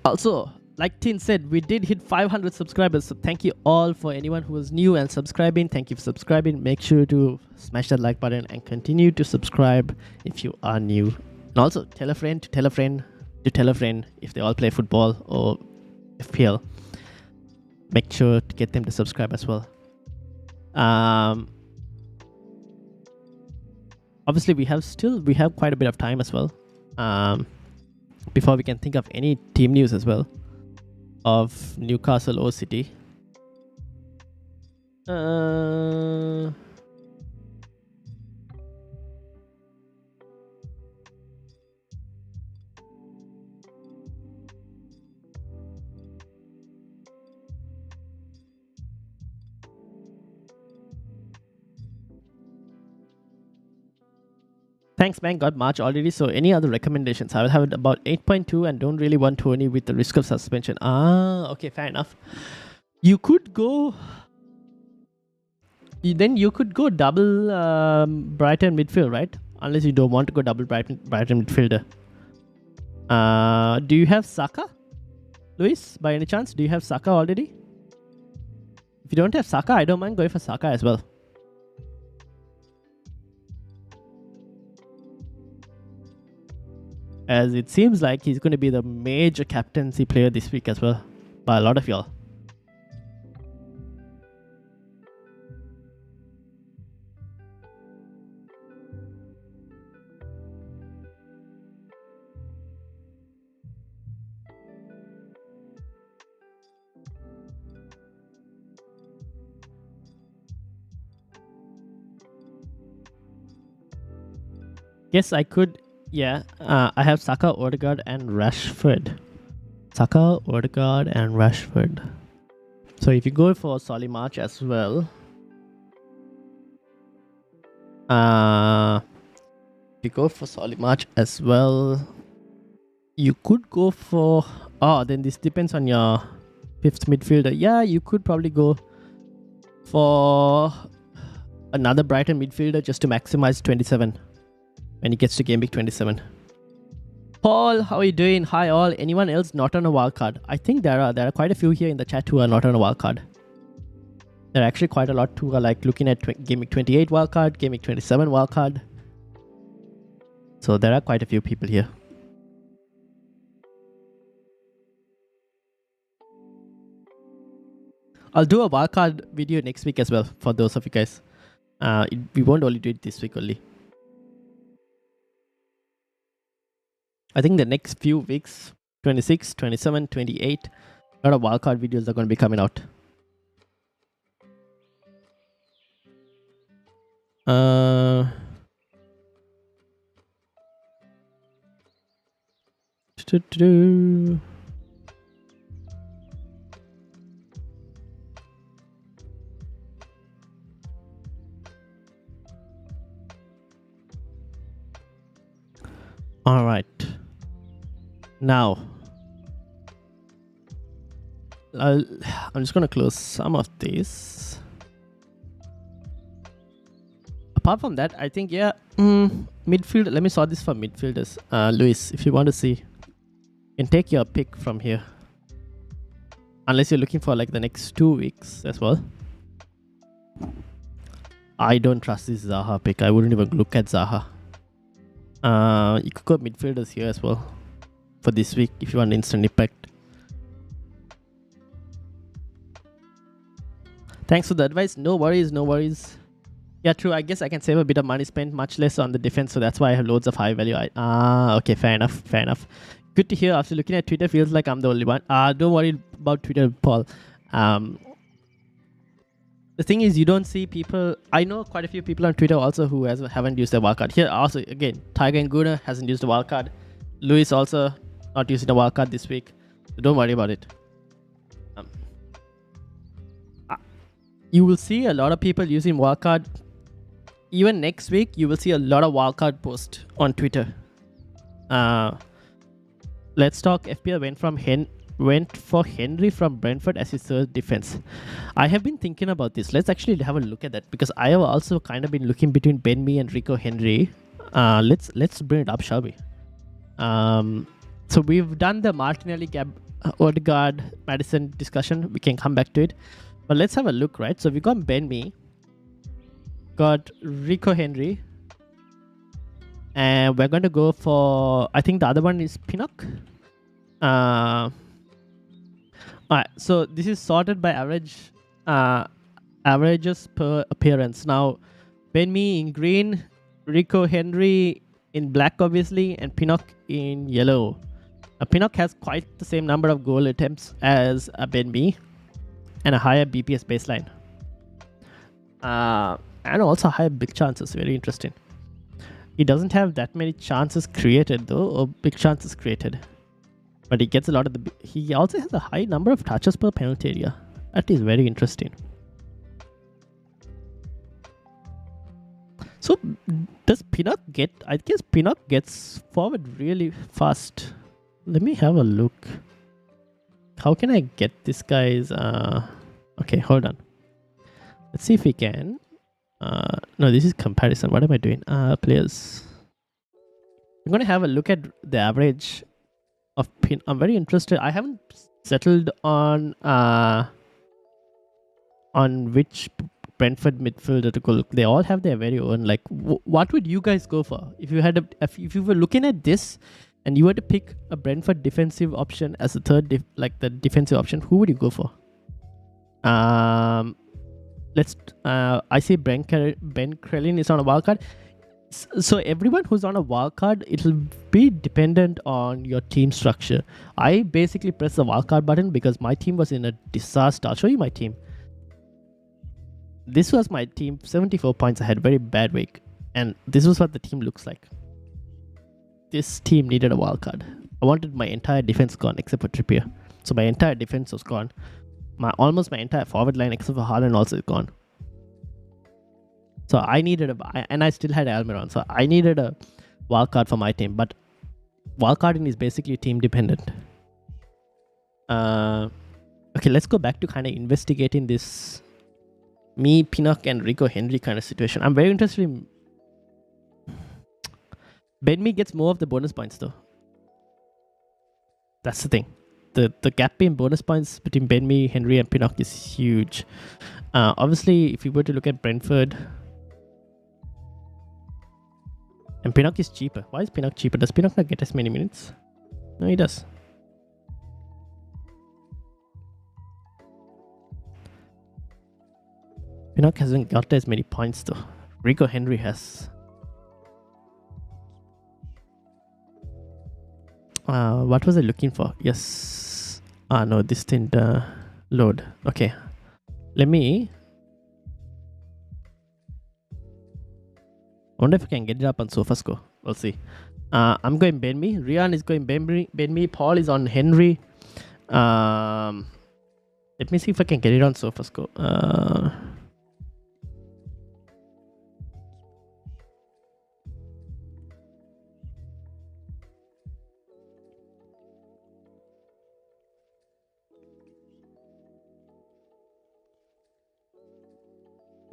Also, like Tin said, we did hit 500 subscribers. So thank you all for anyone who was new and subscribing. Thank you for subscribing. Make sure to smash that like button and continue to subscribe if you are new. And also tell a friend to tell a friend to tell a friend if they all play football or FPL. Make sure to get them to subscribe as well. Obviously we have quite a bit of time as well. Before we can think of any team news as well of Newcastle or City. Thanks, man. Got March already. So any other recommendations? I will have it about 8.2 and don't really want Tony with the risk of suspension. Okay, fair enough. You could go... Then you could go double Brighton midfield, right? Unless you don't want to go double Brighton midfielder. Do you have Saka? Luis, by any chance? Do you have Saka already? If you don't have Saka, I don't mind going for Saka as well. As it seems like he's going to be the major captaincy player this week as well by a lot of y'all. Yes, I could. Yeah, I have Saka, Odegaard, and Rashford. Saka, Odegaard, and Rashford. So if you go for Solly March as well, you could go for... then this depends on your fifth midfielder. Yeah, you could probably go for another Brighton midfielder just to maximize 27. When he gets to Game Week 27. Paul, how are you doing? Hi all. Anyone else not on a wildcard? I think there are quite a few here in the chat who are not on a wildcard. There are actually quite a lot who are like looking at Game Week 28 wildcard, Game Week 27 wildcard. So there are quite a few people here. I'll do a wildcard video next week as well for those of you guys. We won't only do it this week only. I think the next few weeks, 26, 27, 28, a lot of wildcard videos are going to be coming out. All right. Now, I'm just going to close some of these. Apart from that, I think, yeah, midfield. Let me sort this for midfielders. Luis, if you want to see, you can take your pick from here. Unless you're looking for like the next 2 weeks as well. I don't trust this Zaha pick. I wouldn't even look at Zaha. You could go midfielders here as well for this week if you want instant impact. Thanks for the advice. No worries, no worries. Yeah, true. I guess I can save a bit of money, spend much less on the defense, so that's why I have loads of high value. Okay, fair enough, fair enough. Good to hear. After looking at Twitter, feels like I'm the only one. Don't worry about Twitter, Paul. The thing is, you don't see people... I know quite a few people on Twitter also who haven't used their wildcard. Here also, again, Tiger and Guna hasn't used a wildcard. Luis also not using a wildcard this week. So don't worry about it. You will see a lot of people using wildcard. Even next week, you will see a lot of wildcard posts on Twitter. Let's talk. FPL went for Henry from Brentford as his third defense. I have been thinking about this. Let's actually have a look at that because I have also kind of been looking between Ben Mee and Rico Henry. Let's bring it up, shall we? So we've done the Martinelli Odegaard, Madison discussion. We can come back to it. But let's have a look, right? So we got Ben Mee, got Rico Henry, and we're going to go for, I think the other one is Pinnock. Alright, so this is sorted by averages per appearance. Now, Ben Mee in green, Rico Henry in black, obviously, and Pinnock in yellow. Pinnock has quite the same number of goal attempts as Ben Mee and a higher BPS baseline. And also higher big chances. Very interesting. He doesn't have that many chances created though, or big chances created. But he gets a lot of the... He also has a high number of touches per penalty area. That is very interesting. So, does Pinnock get... I guess Pinnock gets forward really fast. Let me have a look. How can I get this guy's... Okay, hold on. Let's see if we can... no, this is comparison. What am I doing? Players. I'm going to have a look at the average of Pin. I'm very interested. I haven't settled on which Brentford midfielder to go look. They all have their very own. Like, what would you guys go for if you had if you were looking at this and you were to pick a Brentford defensive option as the third, the defensive option? Who would you go for? Let's. I see Ben Crellin is on a wildcard. So everyone who's on a wildcard, it'll be dependent on your team structure. I basically pressed the wildcard button because my team was in a disaster. I'll show you my team. This was my team, 74 points. I had a very bad week, and this was what the team looks like. This team needed a wildcard. I wanted my entire defense gone except for Trippier. So my entire defense was gone. Almost my entire forward line except for Haaland also is gone. So I needed and I still had Almiron. So I needed a wildcard for my team. But wildcarding is basically team dependent. Okay, let's go back to kind of investigating this me, Pinnock, and Rico Henry kind of situation. I'm very interested in... Ben Mee gets more of the bonus points though. That's the thing. The gap in bonus points between Ben Mee, Henry, and Pinnock is huge. Obviously, if you were to look at Brentford... And Pinnock is cheaper. Why is Pinnock cheaper? Does Pinnock not get as many minutes? No, he does. Pinnock hasn't got as many points though. Rico Henry has. What was I looking for? Yes. No, this didn't load. Okay. Let me... I wonder if I can get it up on SofaScore. We'll see. I'm going Ben Mee. Rian is going Ben Mee. Paul is on Henry. Let me see if I can get it on SofaScore.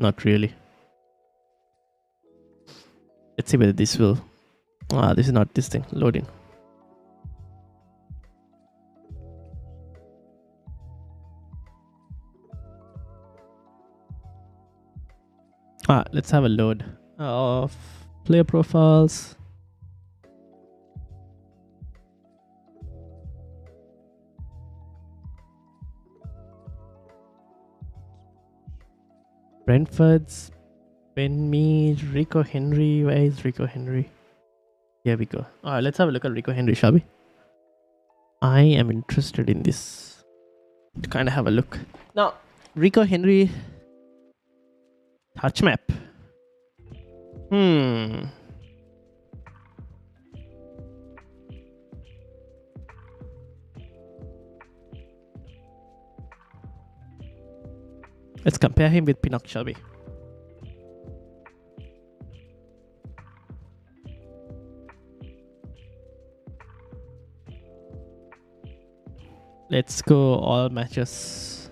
Not really. Let's see whether this will... this is not this thing. Loading. Let's have a load of player profiles. Brentford's Ben Mee, Rico Henry. Where is Rico Henry? Here we go. Alright, let's have a look at Rico Henry, shall we? I am interested in this. To kind of have a look. Now, Rico Henry touch map. Let's compare him with Pinnock, shall we? Let's go all matches.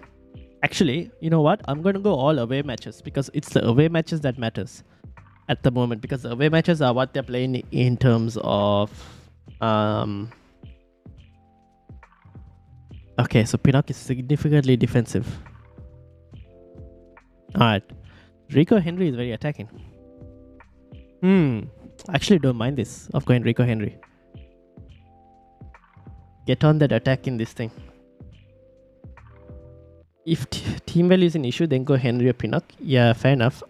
Actually, you know what? I'm going to go all away matches because it's the away matches that matters at the moment, because the away matches are what they're playing in terms of Okay, so Pinnock is significantly defensive. Alright. Rico Henry is very attacking. I actually don't mind this of going Rico Henry. Get on that attack in this thing. If team value is an issue, then go Henry or Pinnock. Yeah, fair enough.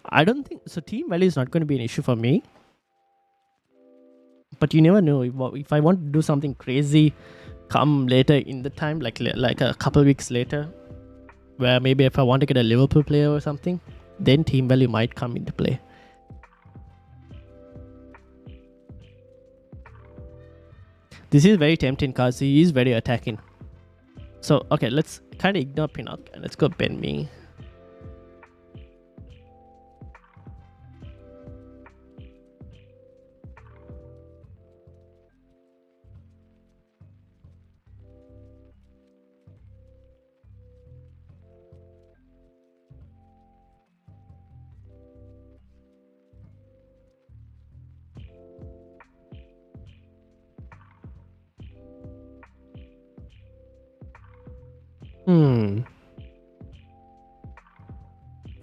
I don't think so. Team value is not going to be an issue for me. But you never know. If I want to do something crazy, come later in the time, like a couple weeks later, where maybe if I want to get a Liverpool player or something, then team value might come into play. This is very tempting because he is very attacking. So, okay, let's kind of ignore Pinnock and let's go Ben Mee.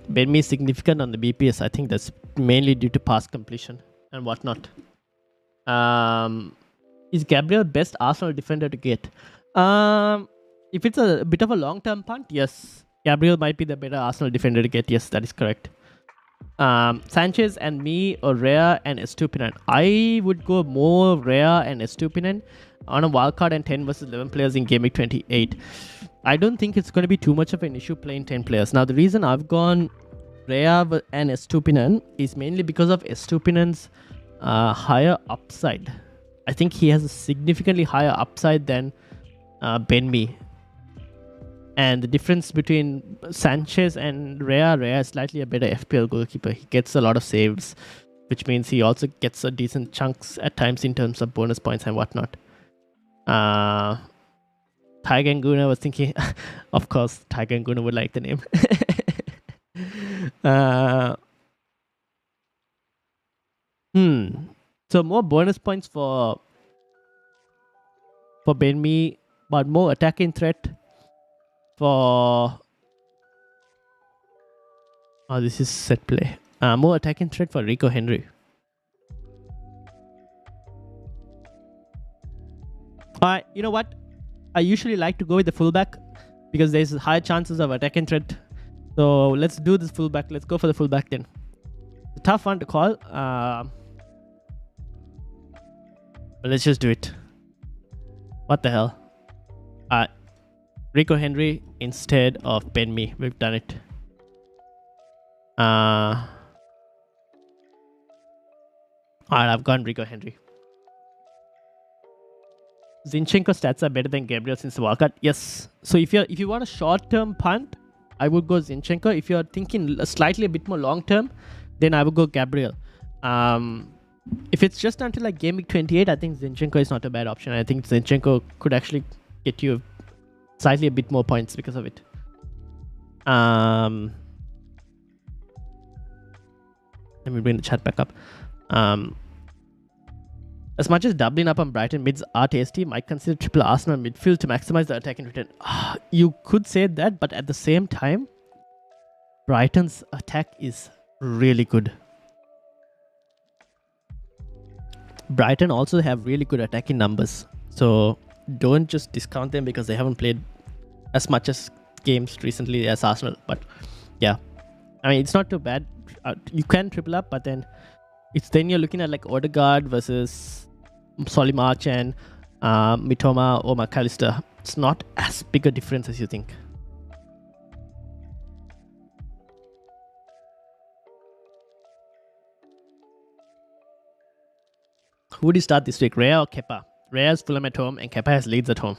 Ben Mee is significant on the BPS. I think that's mainly due to pass completion and whatnot. Is Gabriel best Arsenal defender to get? If it's a bit of a long-term punt, yes. Gabriel might be the better Arsenal defender to get. Yes, that is correct. Sanchez and me or Rea and Estupinan. I would go more Rea and Estupinan on a wildcard and 10 versus 11 players in Gameweek 28. I don't think it's going to be too much of an issue playing 10 players. Now, the reason I've gone Rea and Estupinan is mainly because of Estupinan's higher upside. I think he has a significantly higher upside than Ben Mee. And the difference between Sanchez and Rea is slightly a better FPL goalkeeper. He gets a lot of saves, which means he also gets a decent chunks at times in terms of bonus points and whatnot. Tiger and Guna was thinking, of course, Tiger and Guna would like the name. So more bonus points for Ben Mee, but more attacking threat for... Oh, this is set play. More attacking threat for Rico Henry. Alright, you know what? I usually like to go with the fullback because there's high chances of attacking threat. So let's do this fullback. Let's go for the fullback then. It's a tough one to call. But let's just do it. What the hell? Rico Henry instead of Ben Mee. We've done it. Alright, I've gone Rico Henry. Zinchenko stats are better than Gabriel since the wildcard. Yes. So if you want a short-term punt, I would go Zinchenko. If you're thinking slightly a bit more long-term, then I would go Gabriel. If it's just until like Game Week 28, I think Zinchenko is not a bad option. I think Zinchenko could actually get you slightly a bit more points because of it. Let me bring the chat back up. As much as doubling up on Brighton mids are tasty, might consider triple Arsenal midfield to maximize the attacking return. You could say that, but at the same time, Brighton's attack is really good. Brighton also have really good attacking numbers. So don't just discount them because they haven't played as much as games recently as Arsenal. But yeah, I mean, it's not too bad. You can triple up, but then you're looking at like Odegaard versus Solimarch and Mitoma or McAllister. It's not as big a difference as you think. Who would you start this week, Rea or Kepa? Rea has Fulham at home and Kepa has Leeds at home.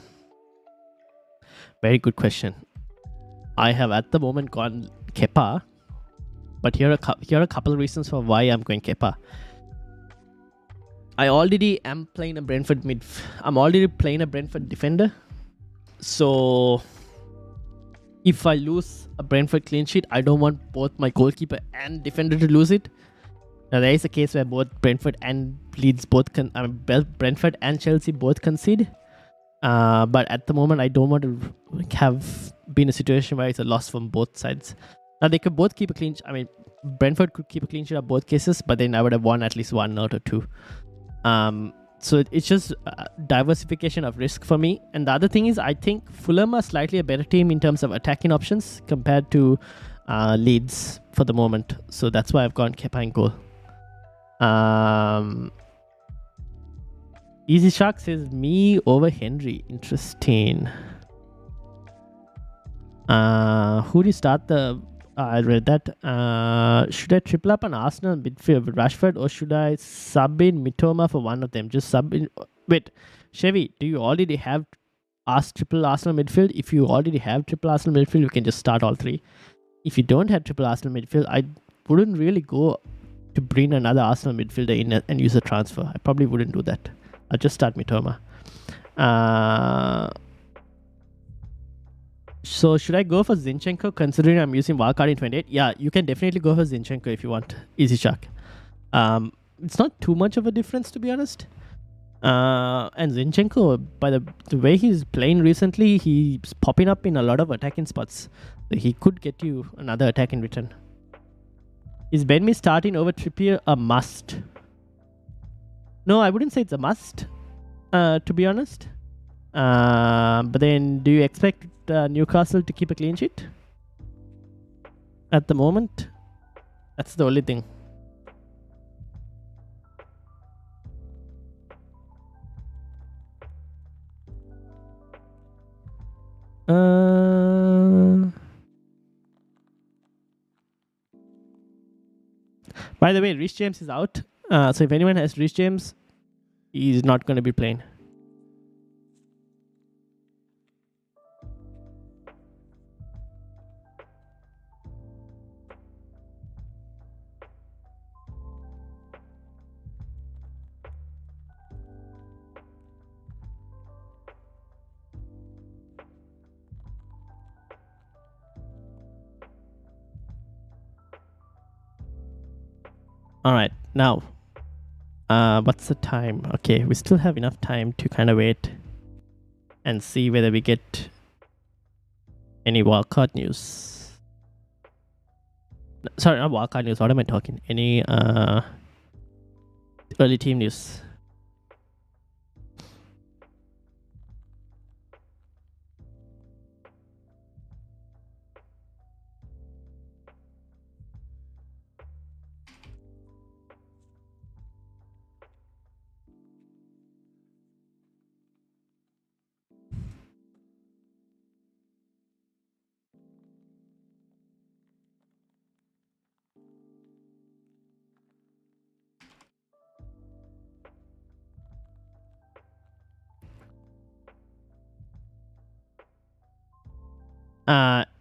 Very good question. I have at the moment gone Kepa, but here are a couple of reasons for why I'm going Kepa. I already am playing a Brentford I'm already playing a Brentford defender. So if I lose a Brentford clean sheet, I don't want both my goalkeeper and defender to lose it. Now, there is a case where both Brentford and Leeds Brentford and Chelsea both concede. But at the moment, I don't want to have been a situation where it's a loss from both sides. Now, they could both keep a clean sheet. I mean, Brentford could keep a clean sheet of both cases, but then I would have won at least one out of two. So it's just diversification of risk for me. And the other thing is, I think Fulham are slightly a better team in terms of attacking options compared to Leeds for the moment. So that's why I've gone Kepa in goal. Easy Shark says me over Henry. Interesting. Who do you start the... I read that. Should I triple up on Arsenal midfield with Rashford, or should I sub in Mitoma for one of them? Just sub in... Wait, Chevy, do you already have triple Arsenal midfield? If you already have triple Arsenal midfield, you can just start all three. If you don't have triple Arsenal midfield, I wouldn't really go to bring another Arsenal midfielder in and use a transfer. I probably wouldn't do that. I'll just start Mitoma. So should I go for Zinchenko considering I'm using Wildcard in 28? Yeah, you can definitely go for Zinchenko if you want. Easy Shark. It's not too much of a difference, to be honest. And Zinchenko, by the way he's playing recently, he's popping up in a lot of attacking spots. So he could get you another attack in return. Is Ben starting over Trippier a must? No, I wouldn't say it's a must, to be honest. But then, do you expect Newcastle to keep a clean sheet? At the moment, that's the only thing. By the way, Reece James is out. So if anyone has Reece James, he's not going to be playing. All right, now, what's the time? Okay, we still have enough time to kind of wait and see whether we get any wildcard news. Sorry, not wildcard news. What am I talking? Any early team news?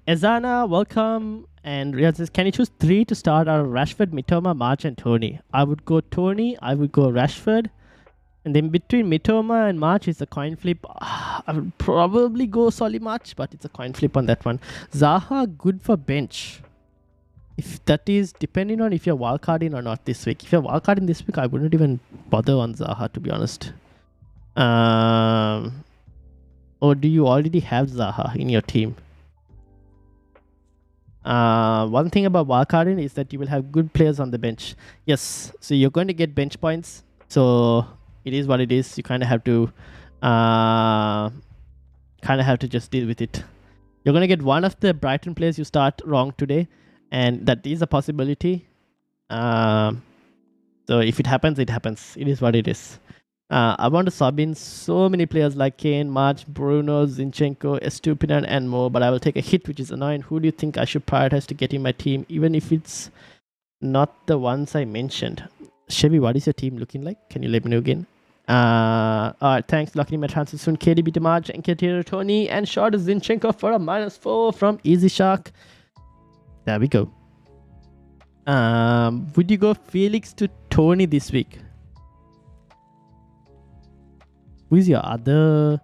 Ezana, welcome. And Riyad says, can you choose 3 to start out of Rashford, Mitoma, March, and Tony? I would go Tony, I would go Rashford. And then between Mitoma and March is a coin flip. I would probably go Solly March, but it's a coin flip on that one. Zaha, good for bench. If that is depending on if you're wildcarding or not this week. If you're wildcarding this week, I wouldn't even bother on Zaha, to be honest. Or do you already have Zaha in your team? One thing about wildcarding is that you will have good players on the bench. Yes, so you're going to get bench points. So it is what it is. You kind of have to just deal with it. You're going to get one of the Brighton players you start wrong today, and that is a possibility. So if it happens, it happens. It is what it is. I want to sub in so many players like Kane, March, Bruno, Zinchenko, Estupinan, and more, but I will take a hit, which is annoying. Who do you think I should prioritize to get in my team, even if it's not the ones I mentioned? Chevy, what is your team looking like? Can you let me know again? Alright, thanks. Locking in my transfer soon. KDB to March, Nketiah Tony, and short is Zinchenko for a -4 from Easy Shark. There we go. Would you go Felix to Tony this week? Who is your other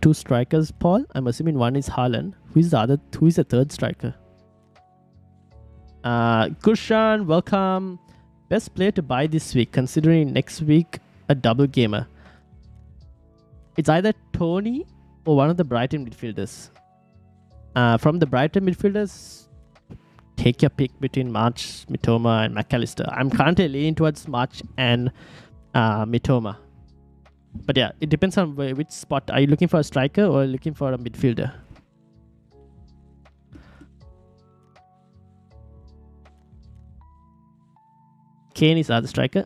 2 strikers, Paul? I'm assuming one is Haaland. Who is the third striker? Kushan, welcome. Best player to buy this week, considering next week a double gamer. It's either Tony or one of the Brighton midfielders. From the Brighton midfielders, take your pick between March, Mitoma, and McAllister. I'm currently leaning towards March and Mitoma. But yeah, it depends on which spot. Are you looking for a striker or looking for a midfielder? Kane is other striker.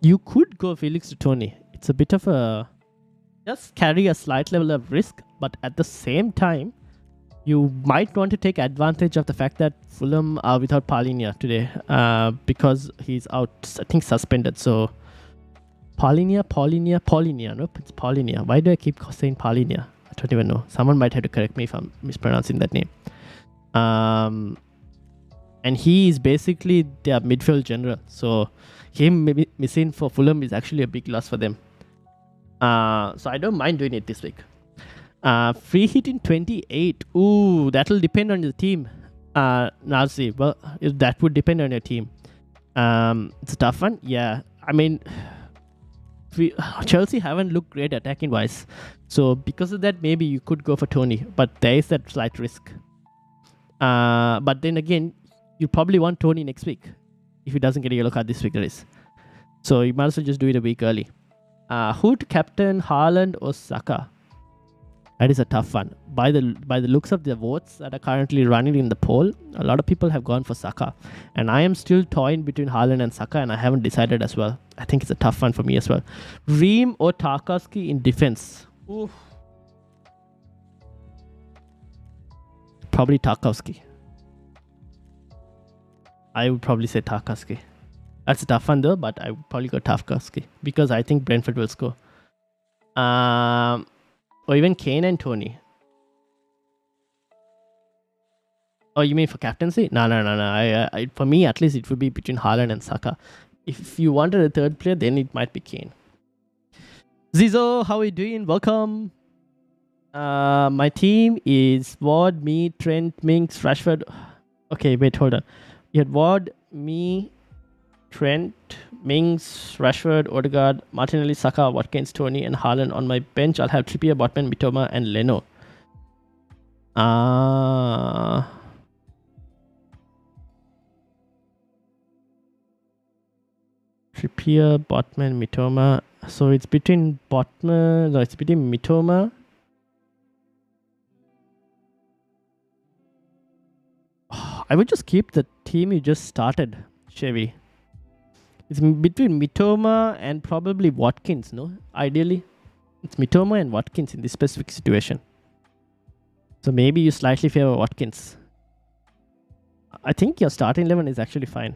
You could go Felix to Tony. It's a bit of a... just carry a slight level of risk, but at the same time, you might want to take advantage of the fact that Fulham are without Paulinia today because he's out, I think, suspended. So, Paulinia. Nope, it's Paulinia. Why do I keep saying Paulinia? I don't even know. Someone might have to correct me if I'm mispronouncing that name. And he is basically their midfield general. So, him missing for Fulham is actually a big loss for them. So, I don't mind doing it this week. Free hit in 28. Ooh, that'll depend on the team. Now see, well, that would depend on your team. It's a tough one. Yeah, I mean, Chelsea haven't looked great attacking wise. So because of that, maybe you could go for Tony, but there is that slight risk. But then again, you probably want Tony next week if he doesn't get a yellow card this week. There is. So you might as well just do it a week early. Who to captain, Haaland or Saka? That is a tough one. By the looks of the votes that are currently running in the poll, a lot of people have gone for Saka. And I am still toying between Haaland and Saka, and I haven't decided as well. I think it's a tough one for me as well. Ream or Tarkowski in defense? Oof. Probably Tarkowski. I would probably say Tarkowski. That's a tough one though, but I would probably go Tarkowski because I think Brentford will score. Or even Kane and Tony. Oh, you mean for captaincy? No. For me, at least, it would be between Haaland and Saka. If you wanted a third player, then it might be Kane. Zizo, how are you doing? Welcome. My team is Ward, me, Trent, Minks, Rashford. Okay, wait, hold on. You had Ward, me, Trent, Mings, Rashford, Odegaard, Martinelli, Saka, Watkins, Tony, and Haaland. On my bench, I'll have Trippier, Botman, Mitoma, and Leno. Trippier, Botman, Mitoma. So it's between Botman. No, it's between Mitoma. I would just keep the team you just started, Chevy. It's between Mitoma and probably Watkins, no? Ideally, it's Mitoma and Watkins in this specific situation. So maybe you slightly favor Watkins. I think your starting 11 is actually fine.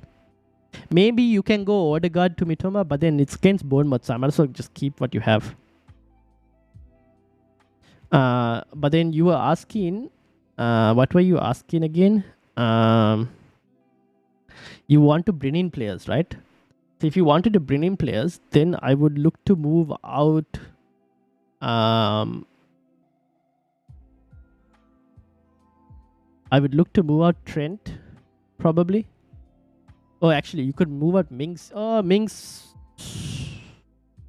Maybe you can go Odegaard to Mitoma, but then it's against Bournemouth, so I might as well just keep what you have. But then you were asking, what were you asking again? You want to bring in players, right? So if you wanted to bring in players, then I would look to move out. I would look to move out Trent, probably. Oh, actually, you could move out Mings. Oh, Mings.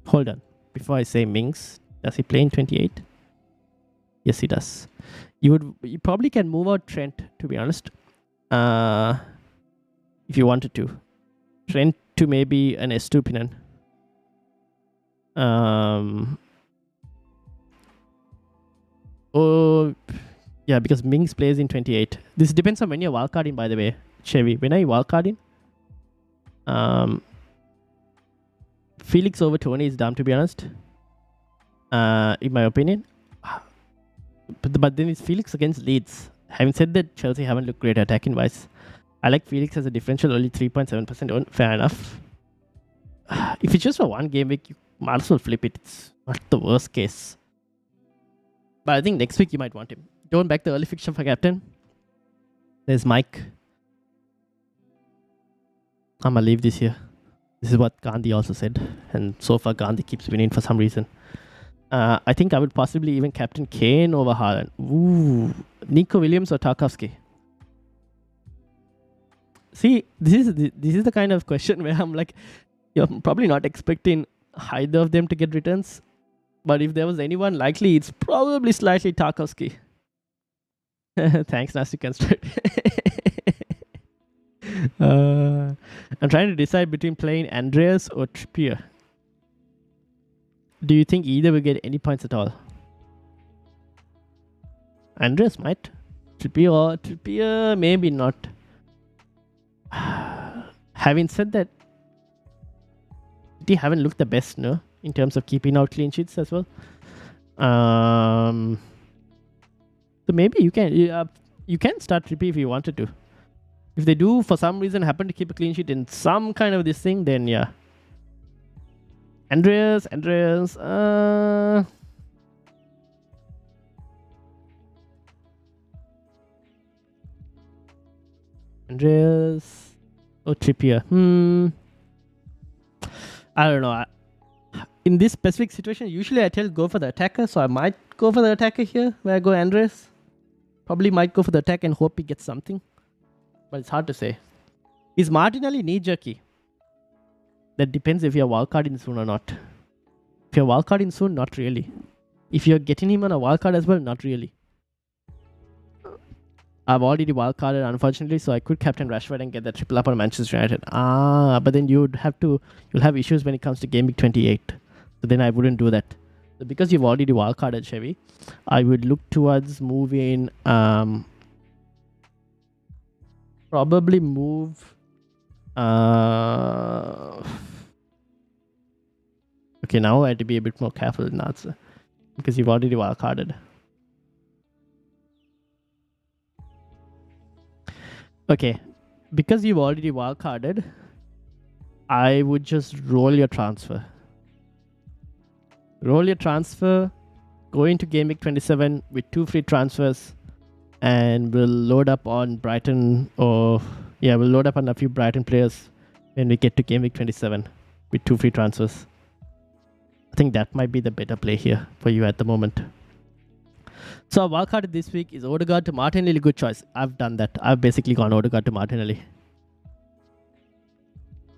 Hold on. Before I say Mings, does he play in 28? Yes, he does. You probably can move out Trent, to be honest. If you wanted to. Trent to maybe an Estupinan. Oh, yeah, because Mings plays in 28. This depends on when you're wildcarding, by the way, Chevy. When are you wildcarding? Felix over Tony is dumb, to be honest. In my opinion. But then it's Felix against Leeds. Having said that, Chelsea haven't looked great attacking wise. I like Felix as a differential, only 3.7%. Fair enough. If it's just for one game week, you might as well flip it. It's not the worst case. But I think next week you might want him. Don't back the early fixture for captain. There's Mike. I'm gonna leave this here. This is what Gandhi also said. And so far Gandhi keeps winning for some reason. I think I would possibly even captain Kane over Haaland. Ooh. Nico Williams or Tarkowski? See, this is the kind of question where I'm like, you're probably not expecting either of them to get returns. But if there was anyone likely, it's probably slightly Tarkovsky. Thanks, Nasty Construct. I'm trying to decide between playing Andreas or Trippier. Do you think either will get any points at all? Andreas might. Trippier, maybe not. Having said that, they haven't looked the best, no? In terms of keeping out clean sheets as well. So maybe you can start Trippier if you wanted to. If they do, for some reason, happen to keep a clean sheet in some kind of this thing, then yeah. Andreas. Andreas or Trippier. I don't know. In this specific situation, usually I tell go for the attacker, so I might go for the attacker here, where I go Andreas. Probably might go for the attack and hope he gets something. But it's hard to say. Is Martinelli knee-jerky? That depends if you're wildcarding soon or not. If you're wildcarding soon, not really. If you're getting him on a wildcard as well, not really. I've already wildcarded, unfortunately, so I could captain Rashford and get that triple up on Manchester United. But then you'll have issues when it comes to Game Week 28. So then I wouldn't do that. So because you've already wildcarded Chevy, I would look towards moving... probably move... Okay, now I had to be a bit more careful in that, because you've already wildcarded. Okay, because you've already wildcarded, I would just roll your transfer. Roll your transfer, go into Game Week 27 with 2 free transfers, and we'll load up on Brighton, we'll load up on a few Brighton players when we get to Game Week 27 with 2 free transfers. I think that might be the better play here for you at the moment. So our wildcard this week is Odegaard to Martinelli. Good choice. I've done that. I've basically gone Odegaard to Martinelli.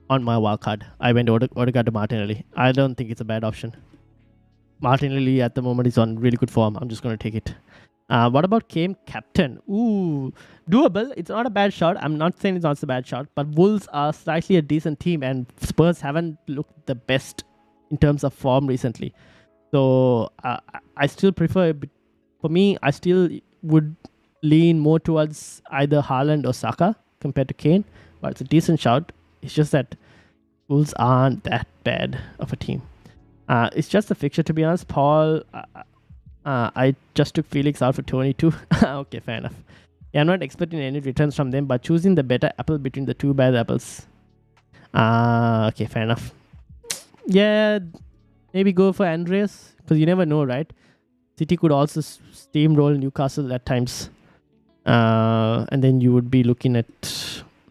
On my wildcard, I went Odegaard to Martinelli. I don't think it's a bad option. Martinelli at the moment is on really good form. I'm just going to take it. What about Kane captain? Ooh, doable. It's not a bad shot. I'm not saying it's not a bad shot, but Wolves are slightly a decent team and Spurs haven't looked the best in terms of form recently. So I still prefer... For me, I still would lean more towards either Haaland or Saka compared to Kane. But it's a decent shout. It's just that Wolves aren't that bad of a team. It's just a fixture, to be honest. Paul, I just took Felix out for 22. Okay, fair enough. Yeah, I'm not expecting any returns from them, but choosing the better apple between the two bad apples. Okay, fair enough. Yeah, maybe go for Andreas, because you never know, right? City could also steamroll Newcastle at times. And then you would be looking at...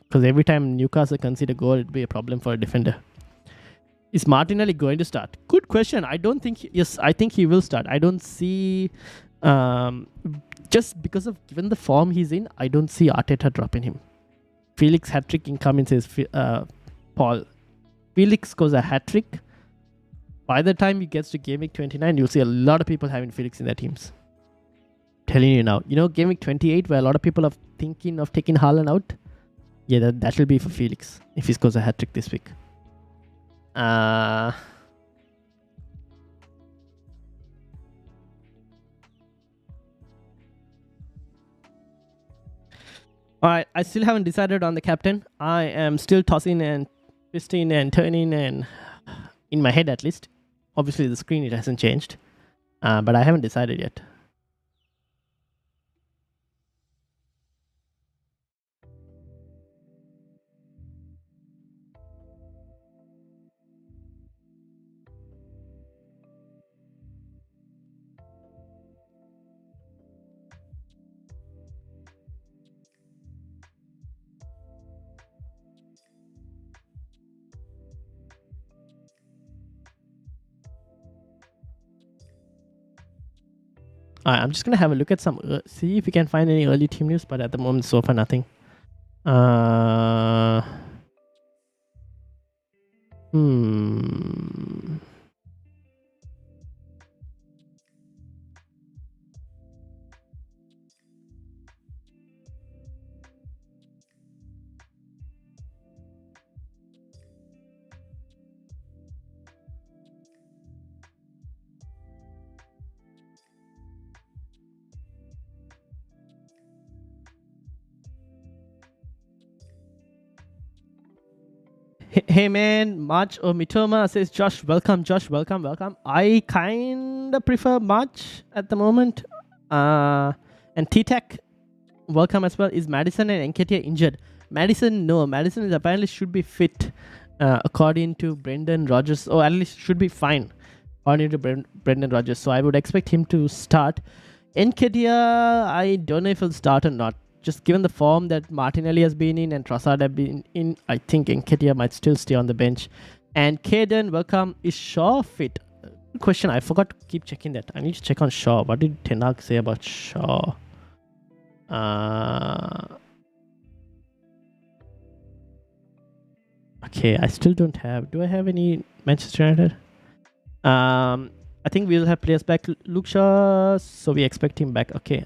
Because every time Newcastle concede a goal, it'd be a problem for a defender. Is Martinelli going to start? Good question. I don't think... Yes, I think he will start. I don't see... just because of... Given the form he's in, I don't see Arteta dropping him. Felix hat-trick incoming, says Paul. Felix scores a hat-trick. By the time he gets to Game Week 29, you'll see a lot of people having Felix in their teams. Telling you now. You know, Game Week 28, where a lot of people are thinking of taking Haaland out? Yeah, that will be for Felix, if he scores a hat-trick this week. Alright, I still haven't decided on the captain. I am still tossing and twisting and turning, and in my head at least. Obviously the screen, it hasn't changed, but I haven't decided yet. I'm just going to have a look at some... see if we can find any early team news, but at the moment, so far, nothing. Uh, hmm. Hey man, March or Mitoma says Josh, welcome, welcome. I kinda prefer March at the moment. And T-Tech, welcome as well. Is Madison and Nketiah injured? Madison, no. Madison is apparently should be fit, according to Brendan Rodgers, or at least should be fine, according to Brendan Rodgers. So I would expect him to start. Nketiah, I don't know if he'll start or not. Just given the form that Martinelli has been in and Trossard have been in, I think Nketiah might still stay on the bench. And Caden, welcome. Is Shaw fit? Good question. I forgot to keep checking that. I need to check on Shaw. What did Ten Hag say about Shaw? Okay, I still don't have. Do I have any Manchester United? I think we'll have players back. Luke Shaw, so we expect him back. Okay.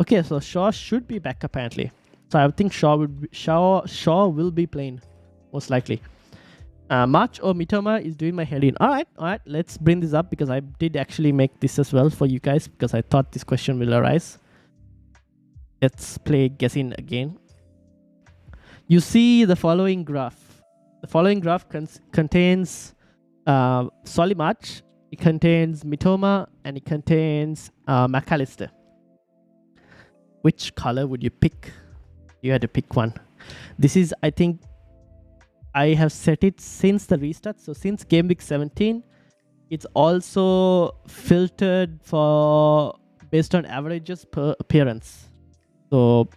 Okay, so Shaw should be back apparently. So I think Shaw will be playing, most likely. March or Mitoma is doing my head in. Alright, let's bring this up because I did actually make this as well for you guys because I thought this question will arise. Let's play guessing again. You see the following graph. The following graph contains Solly March, it contains Mitoma, and it contains McAllister. Which color would you pick? You had to pick one. This is, I think, I have set it since the restart. So since game week 17, it's also filtered for based on averages per appearance. So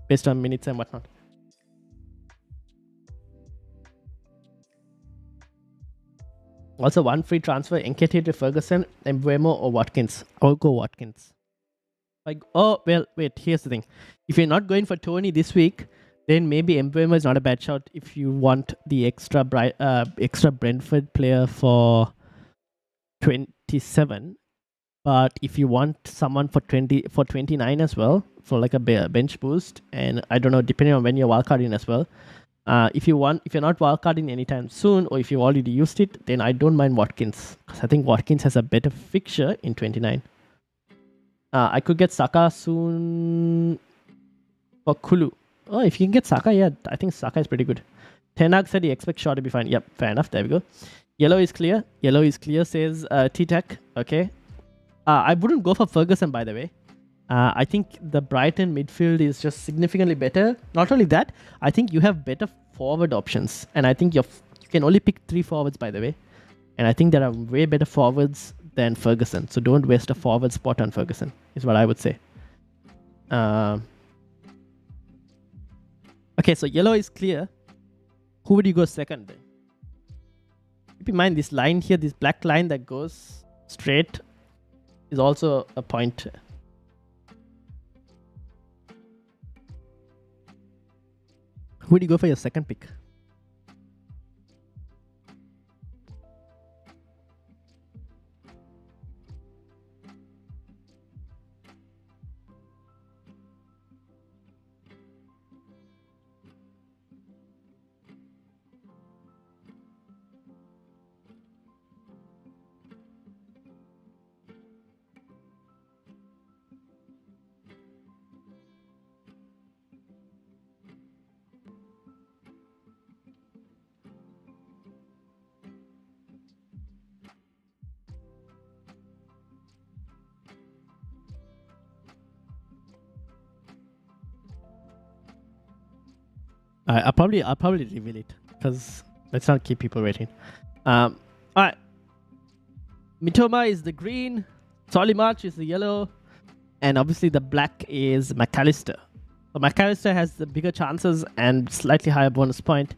based on minutes and whatnot. Also, one free transfer, Nketiah to Ferguson, Mbeumo or Watkins. I'll go Watkins. Like, oh, well, wait, here's the thing. If you're not going for Tony this week, then maybe Mbeumo is not a bad shot if you want the extra Brentford player for 27. But if you want someone for 29 as well, for like a bench boost, and I don't know, depending on when you're wildcarding as well, if you're not wildcarding anytime soon, or if you've already used it, then I don't mind Watkins, because I think Watkins has a better fixture in 29. I could get Saka soon for Kulu. Oh, if you can get Saka, yeah, I think Saka is pretty good. Ten Hag said he expects Shaw to be fine. Yep, fair enough. There we go. Yellow is clear, says T-Tech. Okay. I wouldn't go for Ferguson, by the way. I think the Brighton midfield is just significantly better. Not only that, I think you have better forward options. And I think you can only pick 3 forwards, by the way. And I think there are way better forwards than Ferguson. So don't waste a forward spot on Ferguson, is what I would say. Okay, so yellow is clear. Who would you go second then? Keep in mind this line here, this black line that goes straight is also a point. Who would you go for your second pick? I'll probably reveal it because let's not keep people waiting. All right. Mitoma is the green, Solly March is the yellow, and obviously the black is McAllister. So McAllister has the bigger chances and slightly higher bonus point.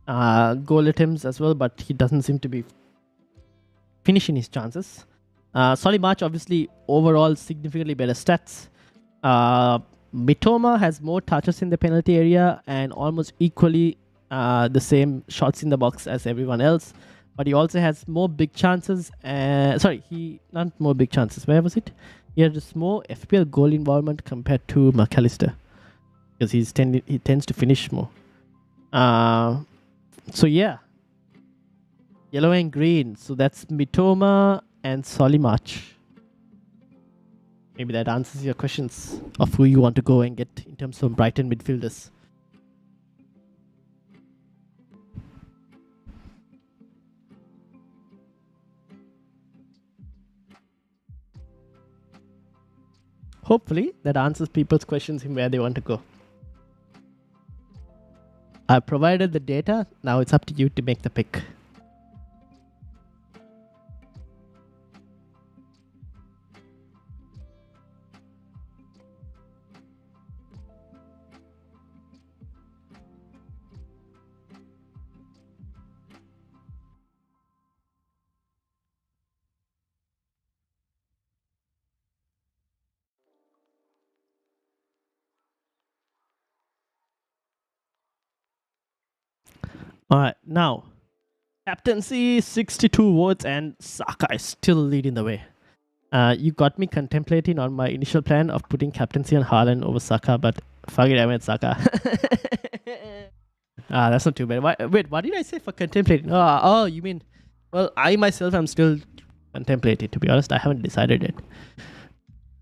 Goal attempts as well, but he doesn't seem to be finishing his chances. Solly March obviously overall significantly better stats. Mitoma has more touches in the penalty area and almost equally the same shots in the box as everyone else. But he also has more big chances. He not more big chances. Where was it? He has more FPL goal involvement compared to McAllister because he tends to finish more. So yeah, yellow and green. So that's Mitoma and Solimarch. Maybe that answers your questions of who you want to go and get in terms of Brighton midfielders. Hopefully that answers people's questions in where they want to go. I've provided the data. Now it's up to you to make the pick. Alright, now Captaincy 62 votes and Saka is still leading the way. You got me contemplating on my initial plan of putting Captaincy on Haaland over Saka, but fuck it, I went Saka. That's not too bad. Wait, what did I say for contemplating? Oh, you mean... Well, I myself am still contemplating, to be honest. I haven't decided yet.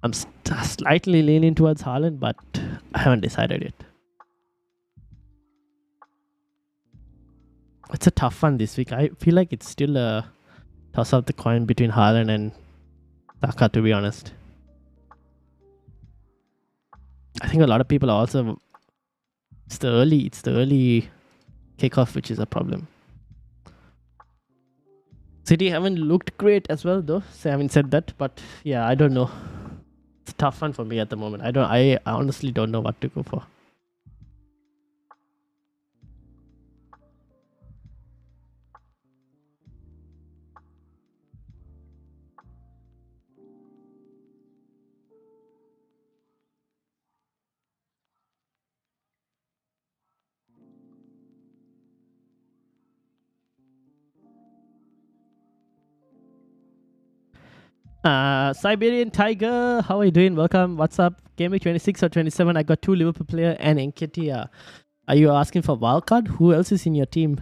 I'm slightly leaning towards Haaland, but I haven't decided yet. It's a tough one this week. I feel like it's still a toss up the coin between Haaland and Saka, to be honest. I think a lot of people are also... It's the early kickoff, which is a problem. City haven't looked great as well, though. So having said that, but yeah, I don't know. It's a tough one for me at the moment. I honestly don't know what to go for. Siberian Tiger, how are you doing? Welcome. What's up? Gameweek 26 or 27. I got 2 Liverpool player and Nketiah. Are you asking for wildcard? Who else is in your team?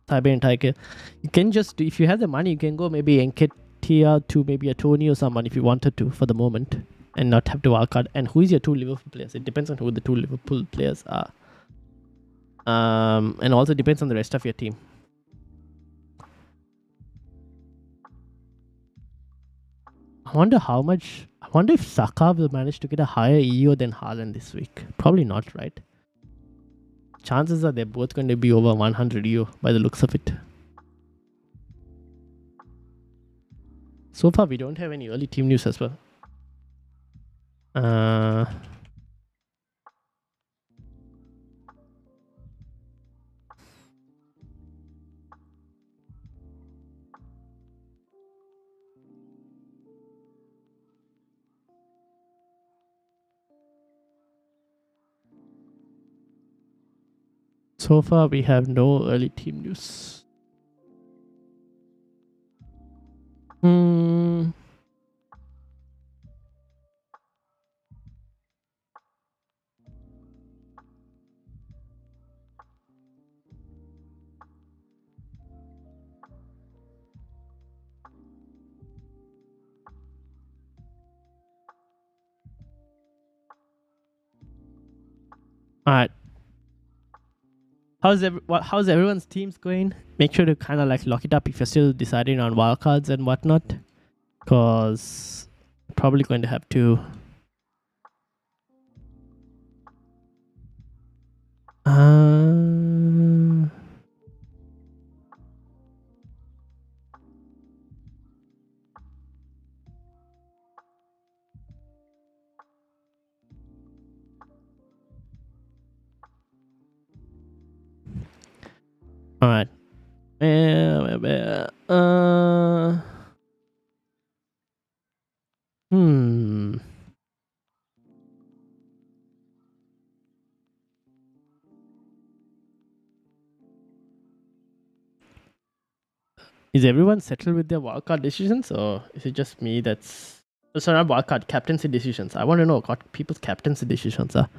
Siberian Tiger. You can just, if you have the money, you can go maybe Nketiah to maybe a Tony or someone if you wanted to for the moment and not have to wildcard. And who is your 2 Liverpool players? It depends on who the 2 Liverpool players are. And also depends on the rest of your team. I wonder if Saka will manage to get a higher EO than Haaland this week. Probably not, right? Chances are they're both going to be over 100 EO by the looks of it. So far, we don't have any early team news as well. So far, we have no early team news. Alright. How's everyone's teams going? Make sure to kind of like lock it up if you're still deciding on wildcards and whatnot. Because probably going to have to... Alright. Is everyone settled with their wildcard decisions, or is it just me that's... Sorry, not wildcard, captaincy decisions. I want to know what people's captaincy decisions are.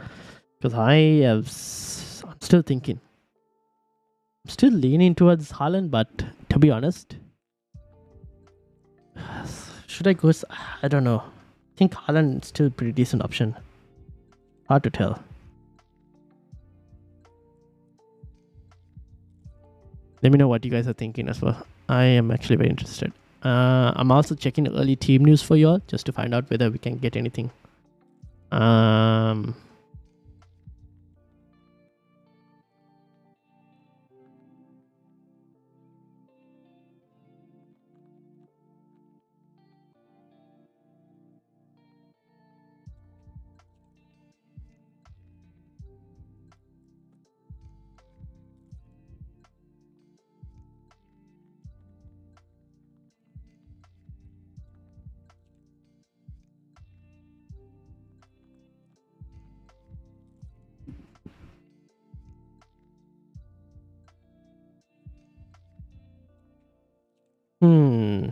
Because I'm still thinking. I'm still leaning towards Haaland, but to be honest, should I go... I don't know. I think Haaland is still a pretty decent option. Hard to tell. Let me know what you guys are thinking as well. I am actually very interested. I'm also checking early team news for y'all just to find out whether we can get anything. Hmm.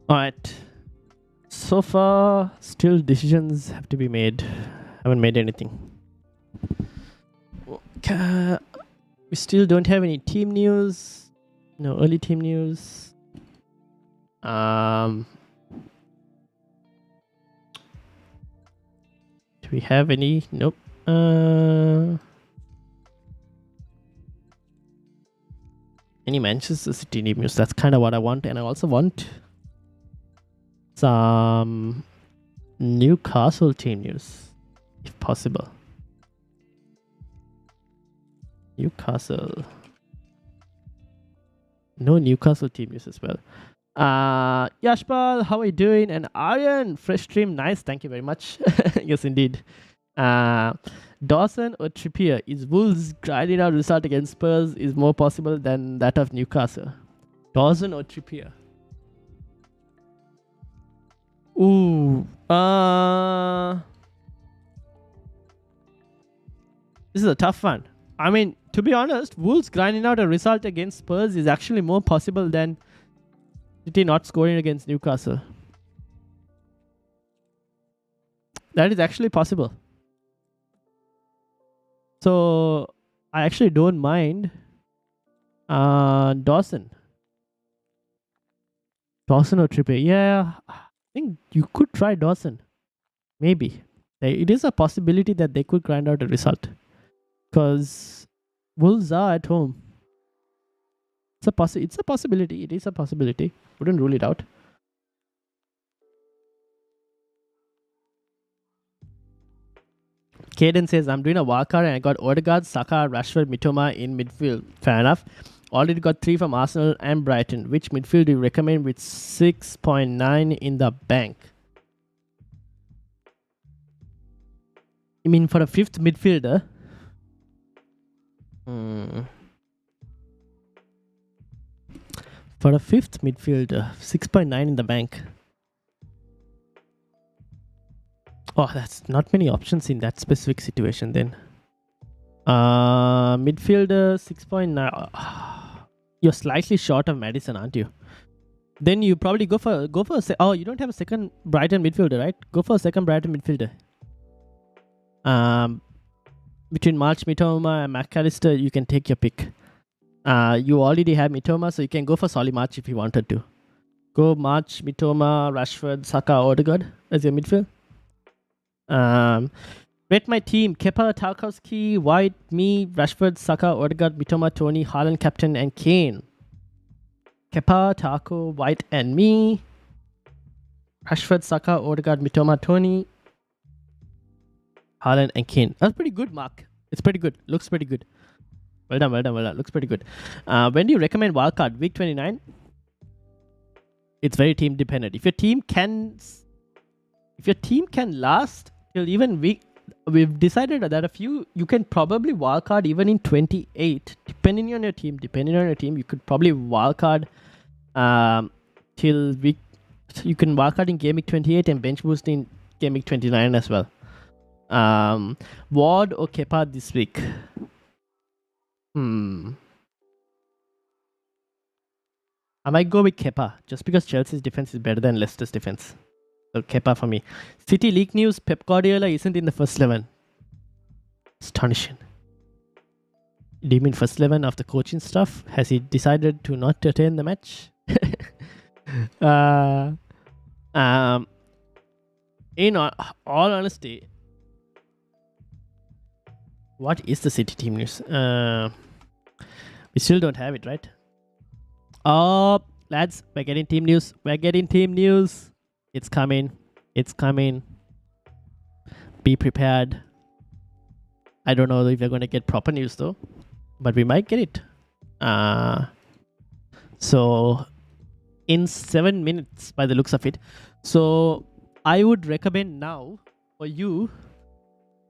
Alright. So far, still decisions have to be made. Haven't made anything. We still don't have any team news. No early team news. Do we have any? Nope. Any Manchester City team news? That's kind of what I want, and I also want some Newcastle team news, if possible. Newcastle. No Newcastle team news as well. Yashpal, how are you doing? And Aryan, fresh stream, nice. Thank you very much. Yes, indeed. Dawson or Trippier? Is Wolves grinding out result against Spurs is more possible than that of Newcastle? Dawson or Trippier? Ooh. This is a tough one. I mean, to be honest, Wolves grinding out a result against Spurs is actually more possible than City not scoring against Newcastle. That is actually possible. So, I actually don't mind Dawson. Dawson or Trippier? Yeah, I think you could try Dawson. Maybe. It is a possibility that they could grind out a result. Because Wolves are at home. It's a possibility. It is a possibility. Wouldn't rule it out. Caden says, I'm doing a wildcard and I got Odegaard, Saka, Rashford, Mitoma in midfield. Fair enough. Already got 3 from Arsenal and Brighton. Which midfield do you recommend with 6.9 in the bank? You mean for a 5th midfielder? For a 5th midfielder, 6.9 in the bank. Oh, that's not many options in that specific situation then. Midfielder, 6.9. You're slightly short of Madison, aren't you? Then you probably go for you don't have a second Brighton midfielder, right? Go for a second Brighton midfielder. Between March, Mitoma and McAllister, you can take your pick. You already have Mitoma, so you can go for Solly March if you wanted to. Go March, Mitoma, Rashford, Saka, Odegaard as your midfield. Rate my team: Kepa, Tarkowski, White, me, Rashford, Saka, Odegaard, Mitoma, Tony, Haaland, captain, and Kane. Kepa, Tarko, White, and me. Rashford, Saka, Odegaard, Mitoma, Tony, Haaland, and Kane. That's pretty good, Mark. It's pretty good. Looks pretty good. Well done. Looks pretty good. When do you recommend wildcard? Week 29? It's very team dependent. If your team can if your team can last till even we've decided that you can probably wildcard even in 28, depending on your team. You could probably wildcard till week. You can wildcard in game week 28 and bench boost in game week 29 as well. Ward or Kepa this week? I might go with Kepa just because Chelsea's defense is better than Leicester's defense. So Kepa for me. City league news: Pep Guardiola isn't in the first 11. Astonishing. Do you mean first 11 of the coaching stuff? Has he decided to not attend the match? In all honesty, what is the City team news? We still don't have it, right? Oh, lads, we're getting team news. It's coming. Be prepared. I don't know if we're going to get proper news though, but we might get it. So in 7 minutes by the looks of it. So I would recommend now for you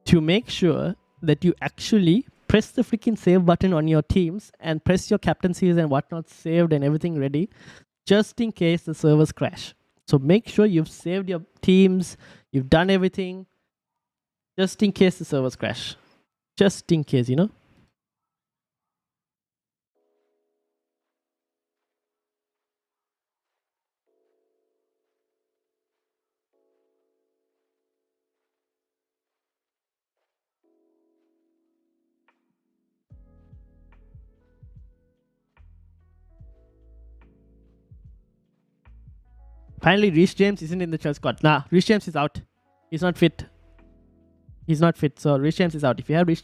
to make sure that you actually press the freaking save button on your teams and press your captaincies and whatnot saved and everything ready, just in case the servers crash. So make sure you've saved your teams, you've done everything, just in case the servers crash. Just in case, you know. Finally, Reece James isn't in the Chelsea squad. Nah, Reece James is out. He's not fit. So Reece James is out. If you have Reece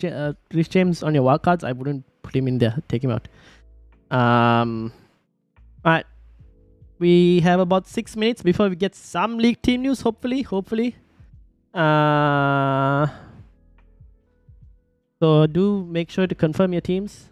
James on your wildcards, I wouldn't put him in there. Take him out. Alright. We have about 6 minutes before we get some league team news, hopefully. So do make sure to confirm your teams.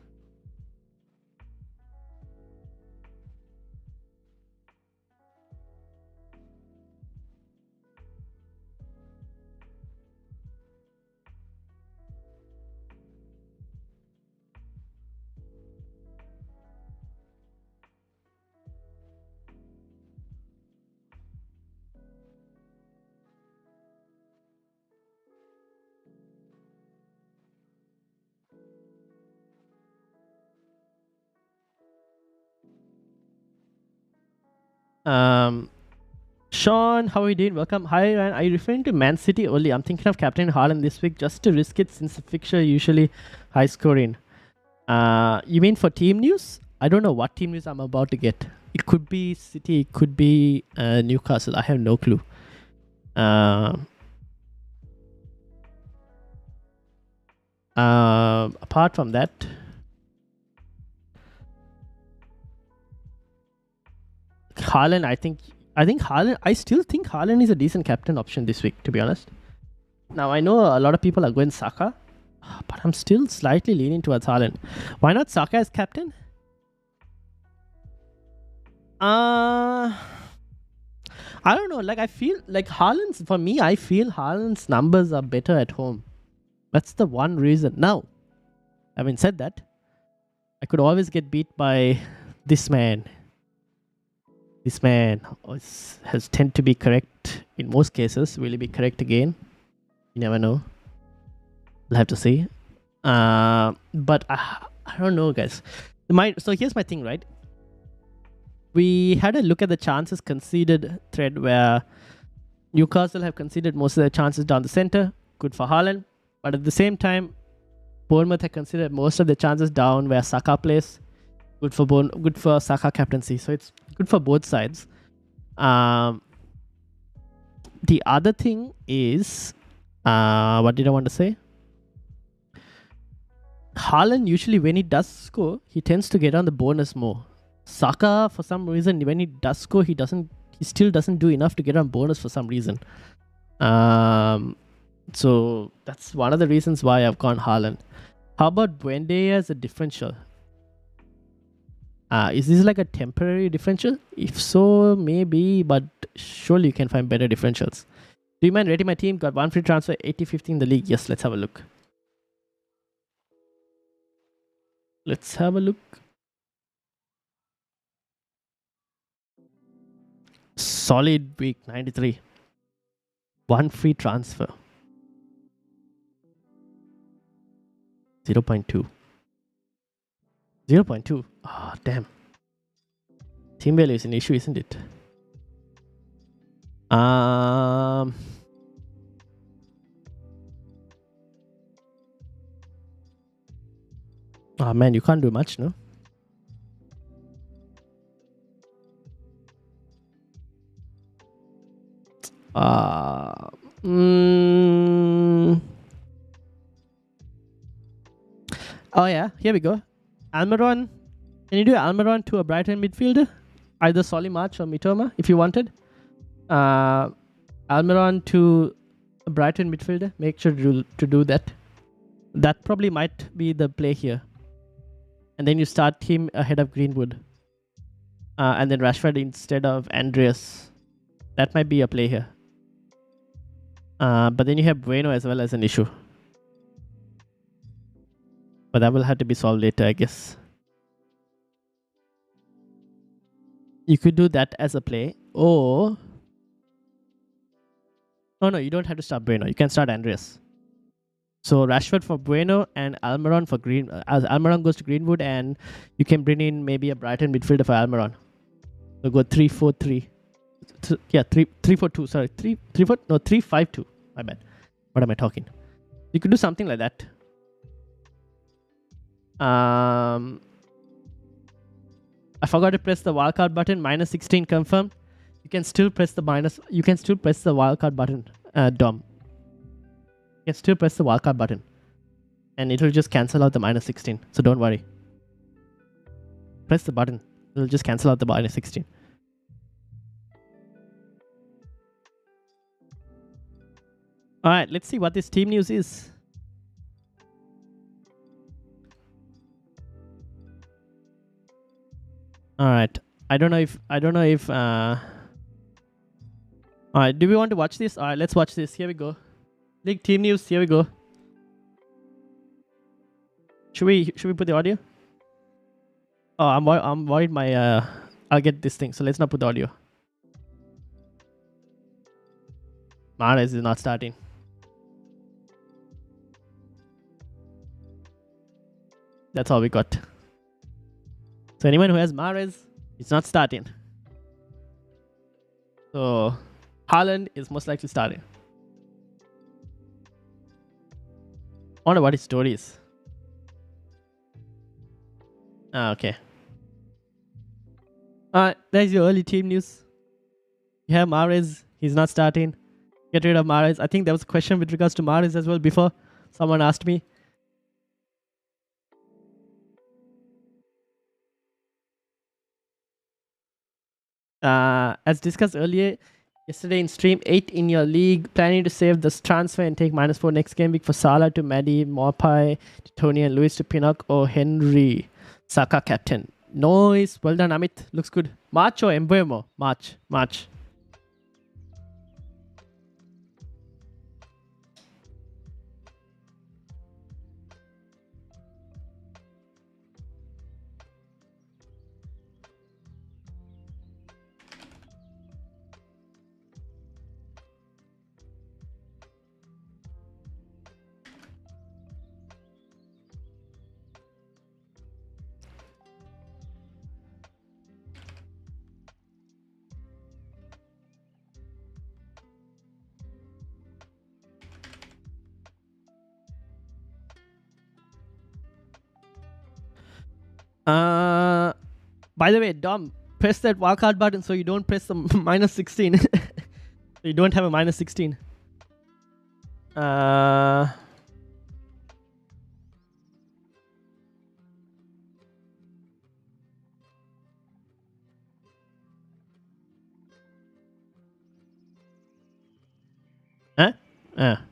Sean, how are you doing? Welcome. Hi, Ryan. Are you referring to Man City only? I'm thinking of Captain Haaland this week just to risk it since the fixture usually high scoring. You mean for team news? I don't know what team news I'm about to get. It could be City, it could be Newcastle. I have no clue. Apart from that, Haaland, I still think Haaland is a decent captain option this week, to be honest. Now, I know a lot of people are going Saka, but I'm still slightly leaning towards Haaland. Why not Saka as captain? I don't know. Like, I feel like I feel Haaland's numbers are better at home. That's the one reason. Now, having said that, I could always get beat by this man. This man has tend to be correct in most cases. Will he be correct again? You never know. We'll have to see. But I don't know, guys. So here's my thing, right? We had a look at the chances conceded thread where Newcastle have conceded most of their chances down the center. Good for Haaland. But at the same time, Bournemouth have considered most of the chances down where Saka plays. Good for Saka captaincy. So it's good for both sides. The other thing is, what did I want to say? Haaland usually when he does score, he tends to get on the bonus more. Saka, for some reason, when he does score, he still doesn't do enough to get on bonus for some reason. So that's one of the reasons why I've gone Haaland. How about Buendia as a differential? Is this like a temporary differential? If so, maybe, but surely you can find better differentials. Do you mind rating my team? Got 1 free transfer, 80-50 in the league. Yes, let's have a look. Let's have a look. Solid week, 93. 1 free transfer. 0.2. 0.2. Ah, damn. Team value is an issue, isn't it? Oh man, you can't do much, no? Oh yeah, here we go. Almiron. Can you do Almiron to a Brighton midfielder? Either Solly March or Mitoma if you wanted. Almiron to a Brighton midfielder. Make sure to do that. That probably might be the play here. And then you start him ahead of Greenwood. And then Rashford instead of Andreas. That might be a play here. But then you have Bueno as well as an issue. But that will have to be solved later, I guess. You could do that as a play. Or... Oh no, you don't have to start Bueno. You can start Andreas. So Rashford for Bueno and Almiron for Green. As Almiron goes to Greenwood, and you can bring in maybe a Brighton midfielder for Almiron. So go 3-4-3. Yeah, 3-4-2. Sorry, 3-5-2. My bad. What am I talking? You could do something like that. I forgot to press the wildcard button. -16 confirm. You can still press the wildcard button, Dom. You can still press the wildcard button, and it will just cancel out the -16. So don't worry. Press the button. It will just cancel out the -16. All right, let's see what this team news is. All right. I don't know if all right, do we want to watch this? All right, let's watch this. Here we go. League team news. Here we go. Should we put the audio? Oh, I'm worried my I'll get this thing. So let's not put the audio. Mahrez is not starting. That's all we got. So anyone who has Mahrez, it's not starting. So Haaland is most likely starting. I wonder what his story is. Okay. Alright, there's your early team news. You have Mahrez, he's not starting. Get rid of Mahrez. I think there was a question with regards to Mahrez as well before. Someone asked me. As discussed earlier, yesterday in stream, 8 in your league. Planning to save this transfer and take -4 next game week for Salah to Maddie, Morpai, to Tony and Luis to Pinnock or Henry. Saka captain. Nice. Well done, Amit. Looks good. March or Embuemo? March. By the way, Dom, press that wildcard button so you don't press the -16. So you don't have a -16. Huh?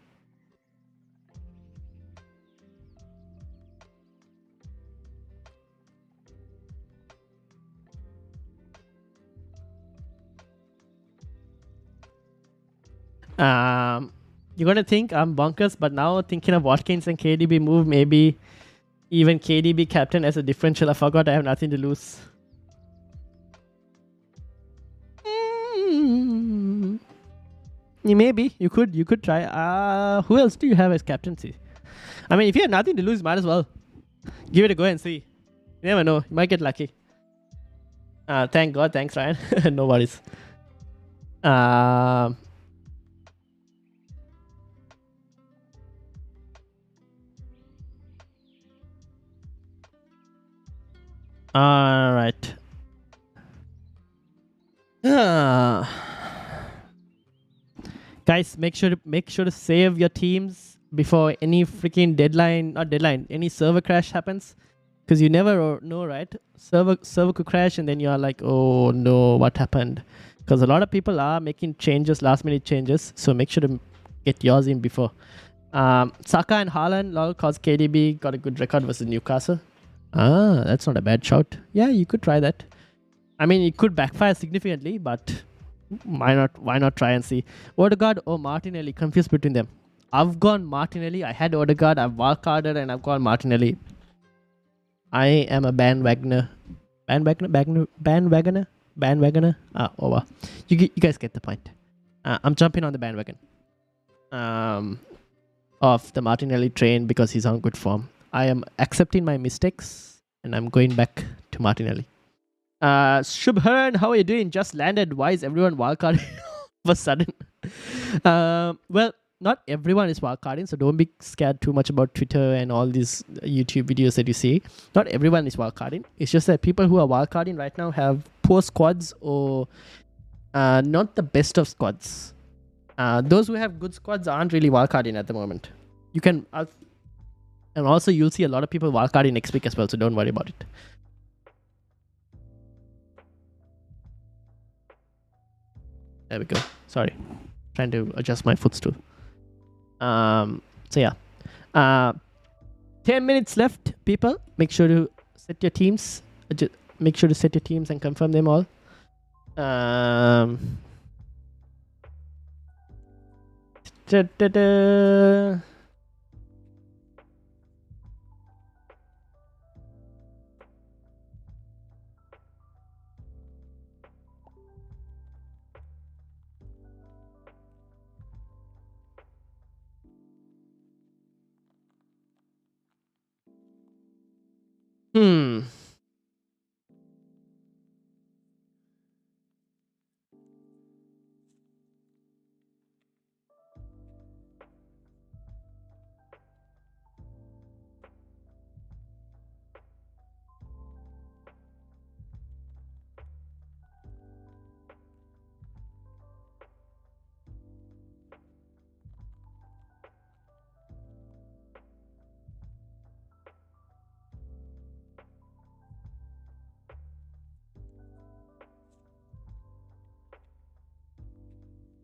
You're gonna think I'm bonkers, but now thinking of Watkins and KDB move, maybe even KDB captain as a differential. I forgot I have nothing to lose. Maybe you could try. Who else do you have as captaincy? I mean, if you have nothing to lose, might as well give it a go and see. You never know, you might get lucky. Thank God, thanks Ryan. No worries. All right. Guys, make sure to save your teams before any freaking any server crash happens, because you never know, right? Server could crash and then you are like, oh no, what happened? Because a lot of people are making changes, last minute changes, so make sure to get yours in before. Saka and Haaland, lol, cause KDB got a good record versus Newcastle. That's not a bad shout. Yeah, you could try that. I mean, it could backfire significantly, but why not try and see? Odegaard or Martinelli, confused between them. I've gone Martinelli. I had Odegaard, I've wildcarded, and I've gone Martinelli. I am a bandwagoner. Over. You guys get the point. I'm jumping on the bandwagon of the Martinelli train because he's on good form. I am accepting my mistakes and I'm going back to Martinelli. Shubharan, how are you doing? Just landed. Why is everyone wildcarding all of a sudden? Well, not everyone is wildcarding, so don't be scared too much about Twitter and all these YouTube videos that you see. Not everyone is wildcarding. It's just that people who are wildcarding right now have poor squads or not the best of squads. Those who have good squads aren't really wildcarding at the moment. You can, and also you'll see a lot of people wildcarding next week as well, so don't worry about it. There we go. Sorry, trying to adjust my footstool. So yeah, 10 minutes left, people. Make sure to set your teams. Make sure to set your teams and confirm them all.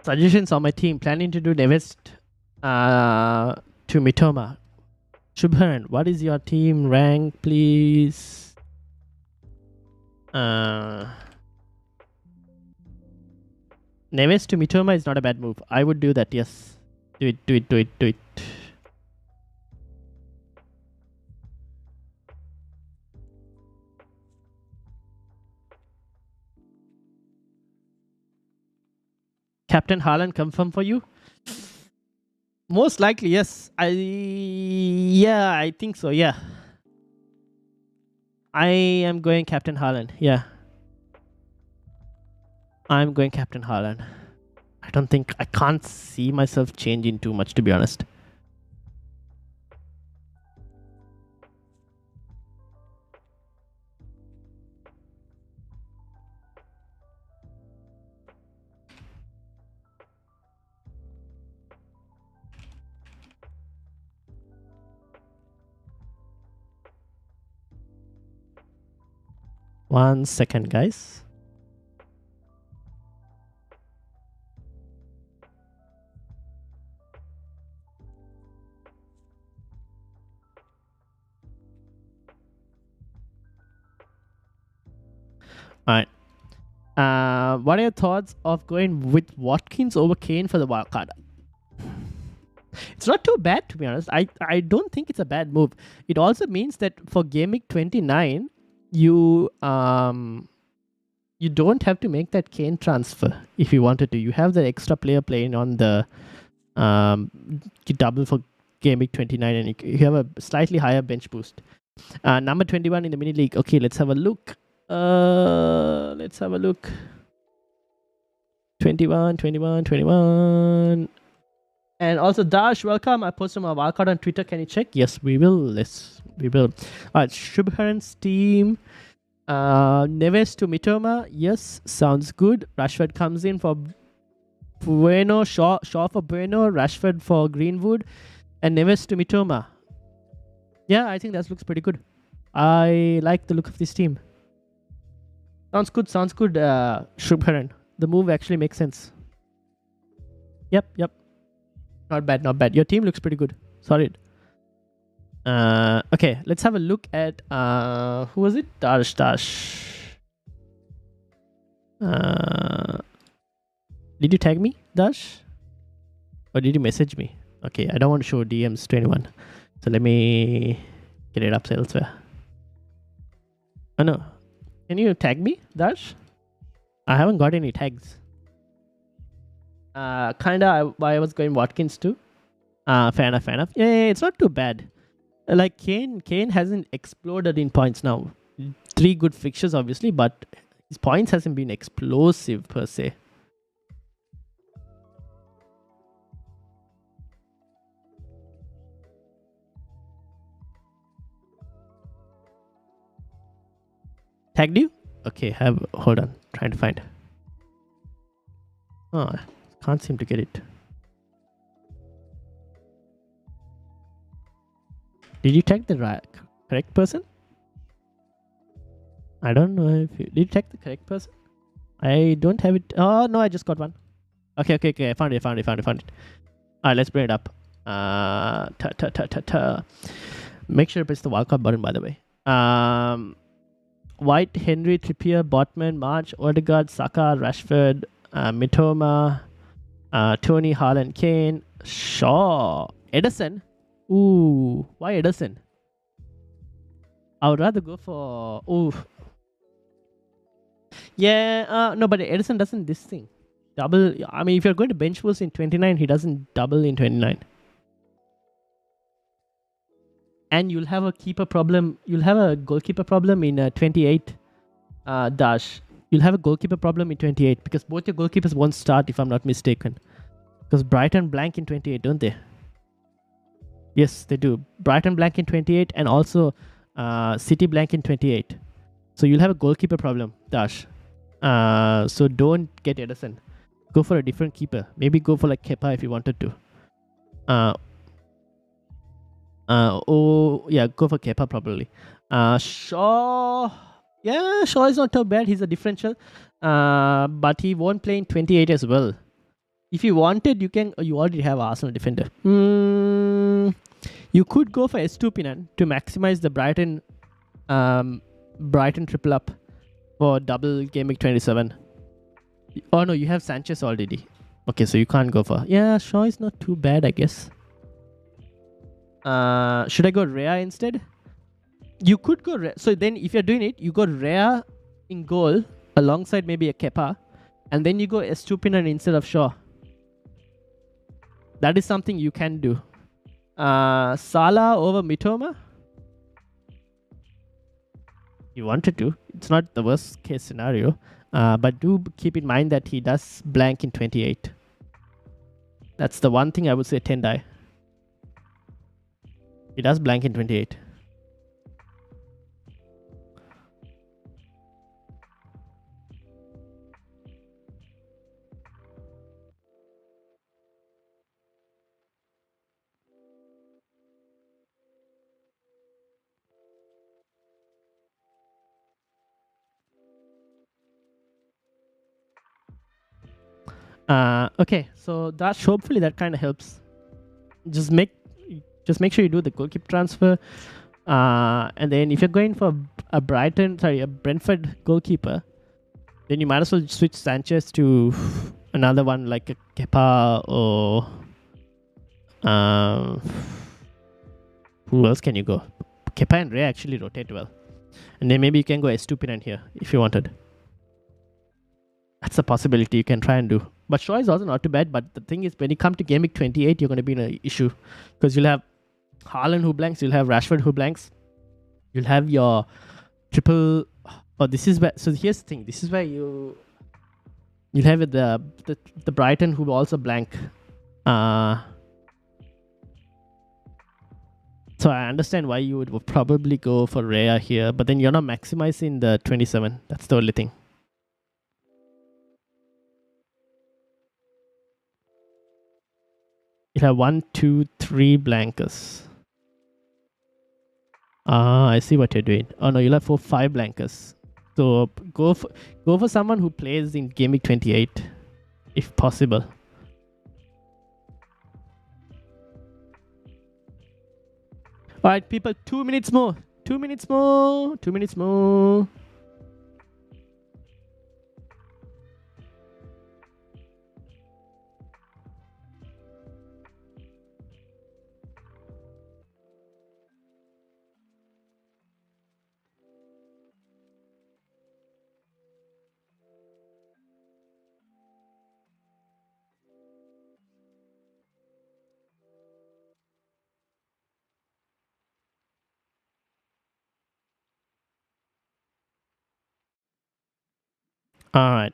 Suggestions on my team. Planning to do Neves to Mitoma. Shubharan, what is your team rank, please? Neves to Mitoma is not a bad move. I would do that, yes. Do it. Captain Haaland confirm for you? Most likely, yes. I think so, yeah. I am going Captain Haaland, yeah. I'm going Captain Haaland. I can't see myself changing too much, to be honest. One second, guys. All right. What are your thoughts of going with Watkins over Kane for the wildcard? It's not too bad, to be honest. I don't think it's a bad move. It also means that for Game Week 29, you don't have to make that Kane transfer if you wanted to. You have the extra player playing on the double for Game Week 29, and you have a slightly higher bench boost. Number 21 in the mini league. Okay, let's have a look. 21. And also, Dash, welcome. I posted my wildcard on Twitter. Can you check? Yes, we will. We will. All right, Shubharan's team. Neves to Mitoma. Yes, sounds good. Rashford comes in for Bueno. Shaw for Bueno. Rashford for Greenwood. And Neves to Mitoma. Yeah, I think that looks pretty good. I like the look of this team. Sounds good, Shubharan. The move actually makes sense. Yep. Not bad. Your team looks pretty good. Solid. Okay, let's have a look at who was it? Dash. Did you tag me, Dash? Or did you message me? Okay, I don't want to show DMs to anyone. So let me get it up elsewhere. Oh no. Can you tag me, Dash? I haven't got any tags. I was going Watkins too. Fair enough. Yeah, it's not too bad. Like Kane hasn't exploded in points now. 3 good fixtures, obviously, but his points hasn't been explosive per se. Tagged you? Okay, hold on. Trying to find. Oh, can't seem to get it. Did you tag the correct person? I don't know if you... Did you tag the correct person? I don't have it. Oh, no, I just got one. Okay. I found it. Alright, let's bring it up. Make sure to press the wildcard button, by the way. White, Henry, Trippier, Botman, March, Odegaard, Saka, Rashford, Mitoma, Tony, Haaland, Kane, Shaw, Ederson. Ooh, why Ederson? I would rather go for... Ooh. Yeah, no, but Ederson doesn't this thing. Double... I mean, if you're going to bench boost in 29, he doesn't double in 29. And you'll have a keeper problem. You'll have a goalkeeper problem in 28, Dash. You'll have a goalkeeper problem in 28 because both your goalkeepers won't start, if I'm not mistaken. Because Brighton blank in 28, don't they? Yes, they do. Brighton blank in 28 and also City blank in 28. So you'll have a goalkeeper problem, Dash. So don't get Ederson. Go for a different keeper. Maybe go for like Kepa if you wanted to. Go for Kepa probably. Shaw. Yeah, Shaw is not too bad. He's a differential. But he won't play in 28 as well. If you wanted, you can. You already have Arsenal defender. You could go for Estupinan to maximize the Brighton triple up for double Game Week 27. Oh no, you have Sanchez already. Okay, so you can't go for... Yeah, Shaw is not too bad, I guess. Should I go Rea instead? You could go Rea. So then if you're doing it, you go Rea in goal alongside maybe a Kepa. And then you go Estupinan instead of Shaw. That is something you can do. Salah over Mitoma? You wanted to. It's not the worst case scenario. But do keep in mind that he does blank in 28. That's the one thing I would say Tendai. He does blank in 28. Okay, so that hopefully that kind of helps. Just make sure you do the goalkeeper transfer, and then if you're going for a Brentford goalkeeper, then you might as well switch Sanchez to another one like a Kepa or who else can you go? Kepa and Ray actually rotate well. And then maybe you can go Estupinan here if you wanted. That's a possibility you can try and do. But Shaw is also not too bad. But the thing is, when you come to Game Week 28, you're going to be in an issue. Because you'll have Haaland who blanks, you'll have Rashford who blanks. You'll have your triple... Oh, this is where... So here's the thing. This is where you'll have the Brighton who also blank. So I understand why you would probably go for Raya here, but then you're not maximizing the 27. That's the only thing. You have 1, 2, 3 blankers. I see what you're doing. Oh no, you'll have 4, 5 blankers. So go for someone who plays in Game Week 28, if possible. Alright, people, 2 minutes more. 2 minutes more. 2 minutes more. All right.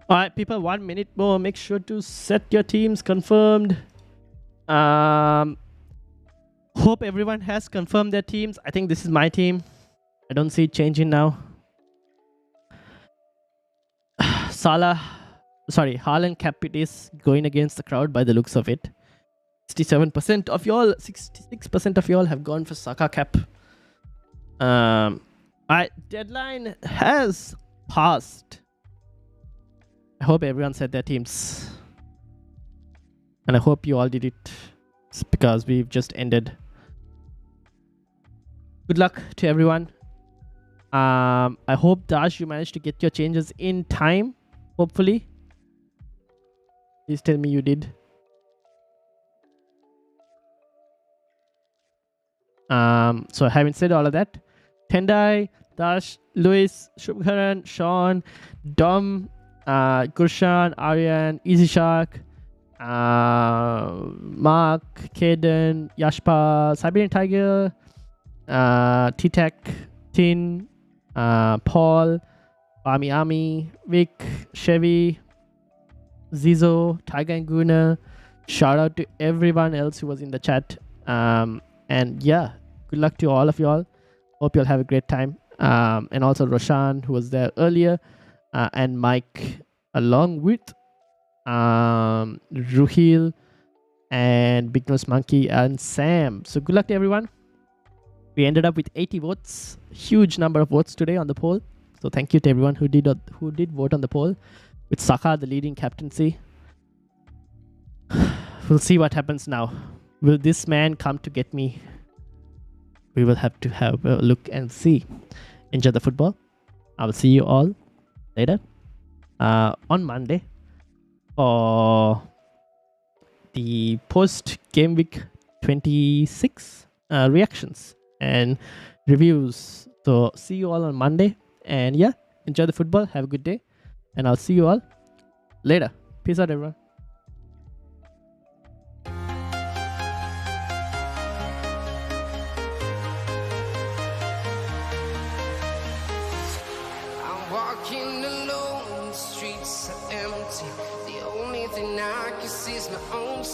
Alright, people, 1 minute more. Make sure to set your teams confirmed. Hope everyone has confirmed their teams. I think this is my team. I don't see it changing now. Haaland captain is going against the crowd by the looks of it. 67% of y'all, 66% of y'all have gone for Saka cap. Alright, deadline has passed. I hope everyone set their teams. And I hope you all did it because we've just ended. Good luck to everyone. I hope, Dash, you managed to get your changes in time. Hopefully. Please tell me you did. So having said all of that, Tendai, Dash, Luis, Shubharan, Sean, Dom, Gurshan, Aryan, Easy Shark, Mark, Kaden, Yashpa, Siberian Tiger, T-Tech, Tin, Paul, Ami, Vic, Chevy, Zizo, Tiger and Guna. Shout out to everyone else who was in the chat. And yeah, good luck to all of y'all. Hope you'll have a great time. And also Roshan, who was there earlier. And Mike, along with Ruhil and Big Nose Monkey and Sam. So good luck to everyone. We ended up with 80 votes. Huge number of votes today on the poll. So thank you to everyone who did vote on the poll. With Saka the leading captaincy. We'll see what happens now. Will this man come to get me? We will have to have a look and see. Enjoy the football. I will see you all later on Monday for the post game week 26 reactions and reviews. So see you all on Monday, and yeah, enjoy the football, have a good day, and I'll see you all later. Peace out, everyone. Walking alone, the streets are empty. The only thing I can see is my own city.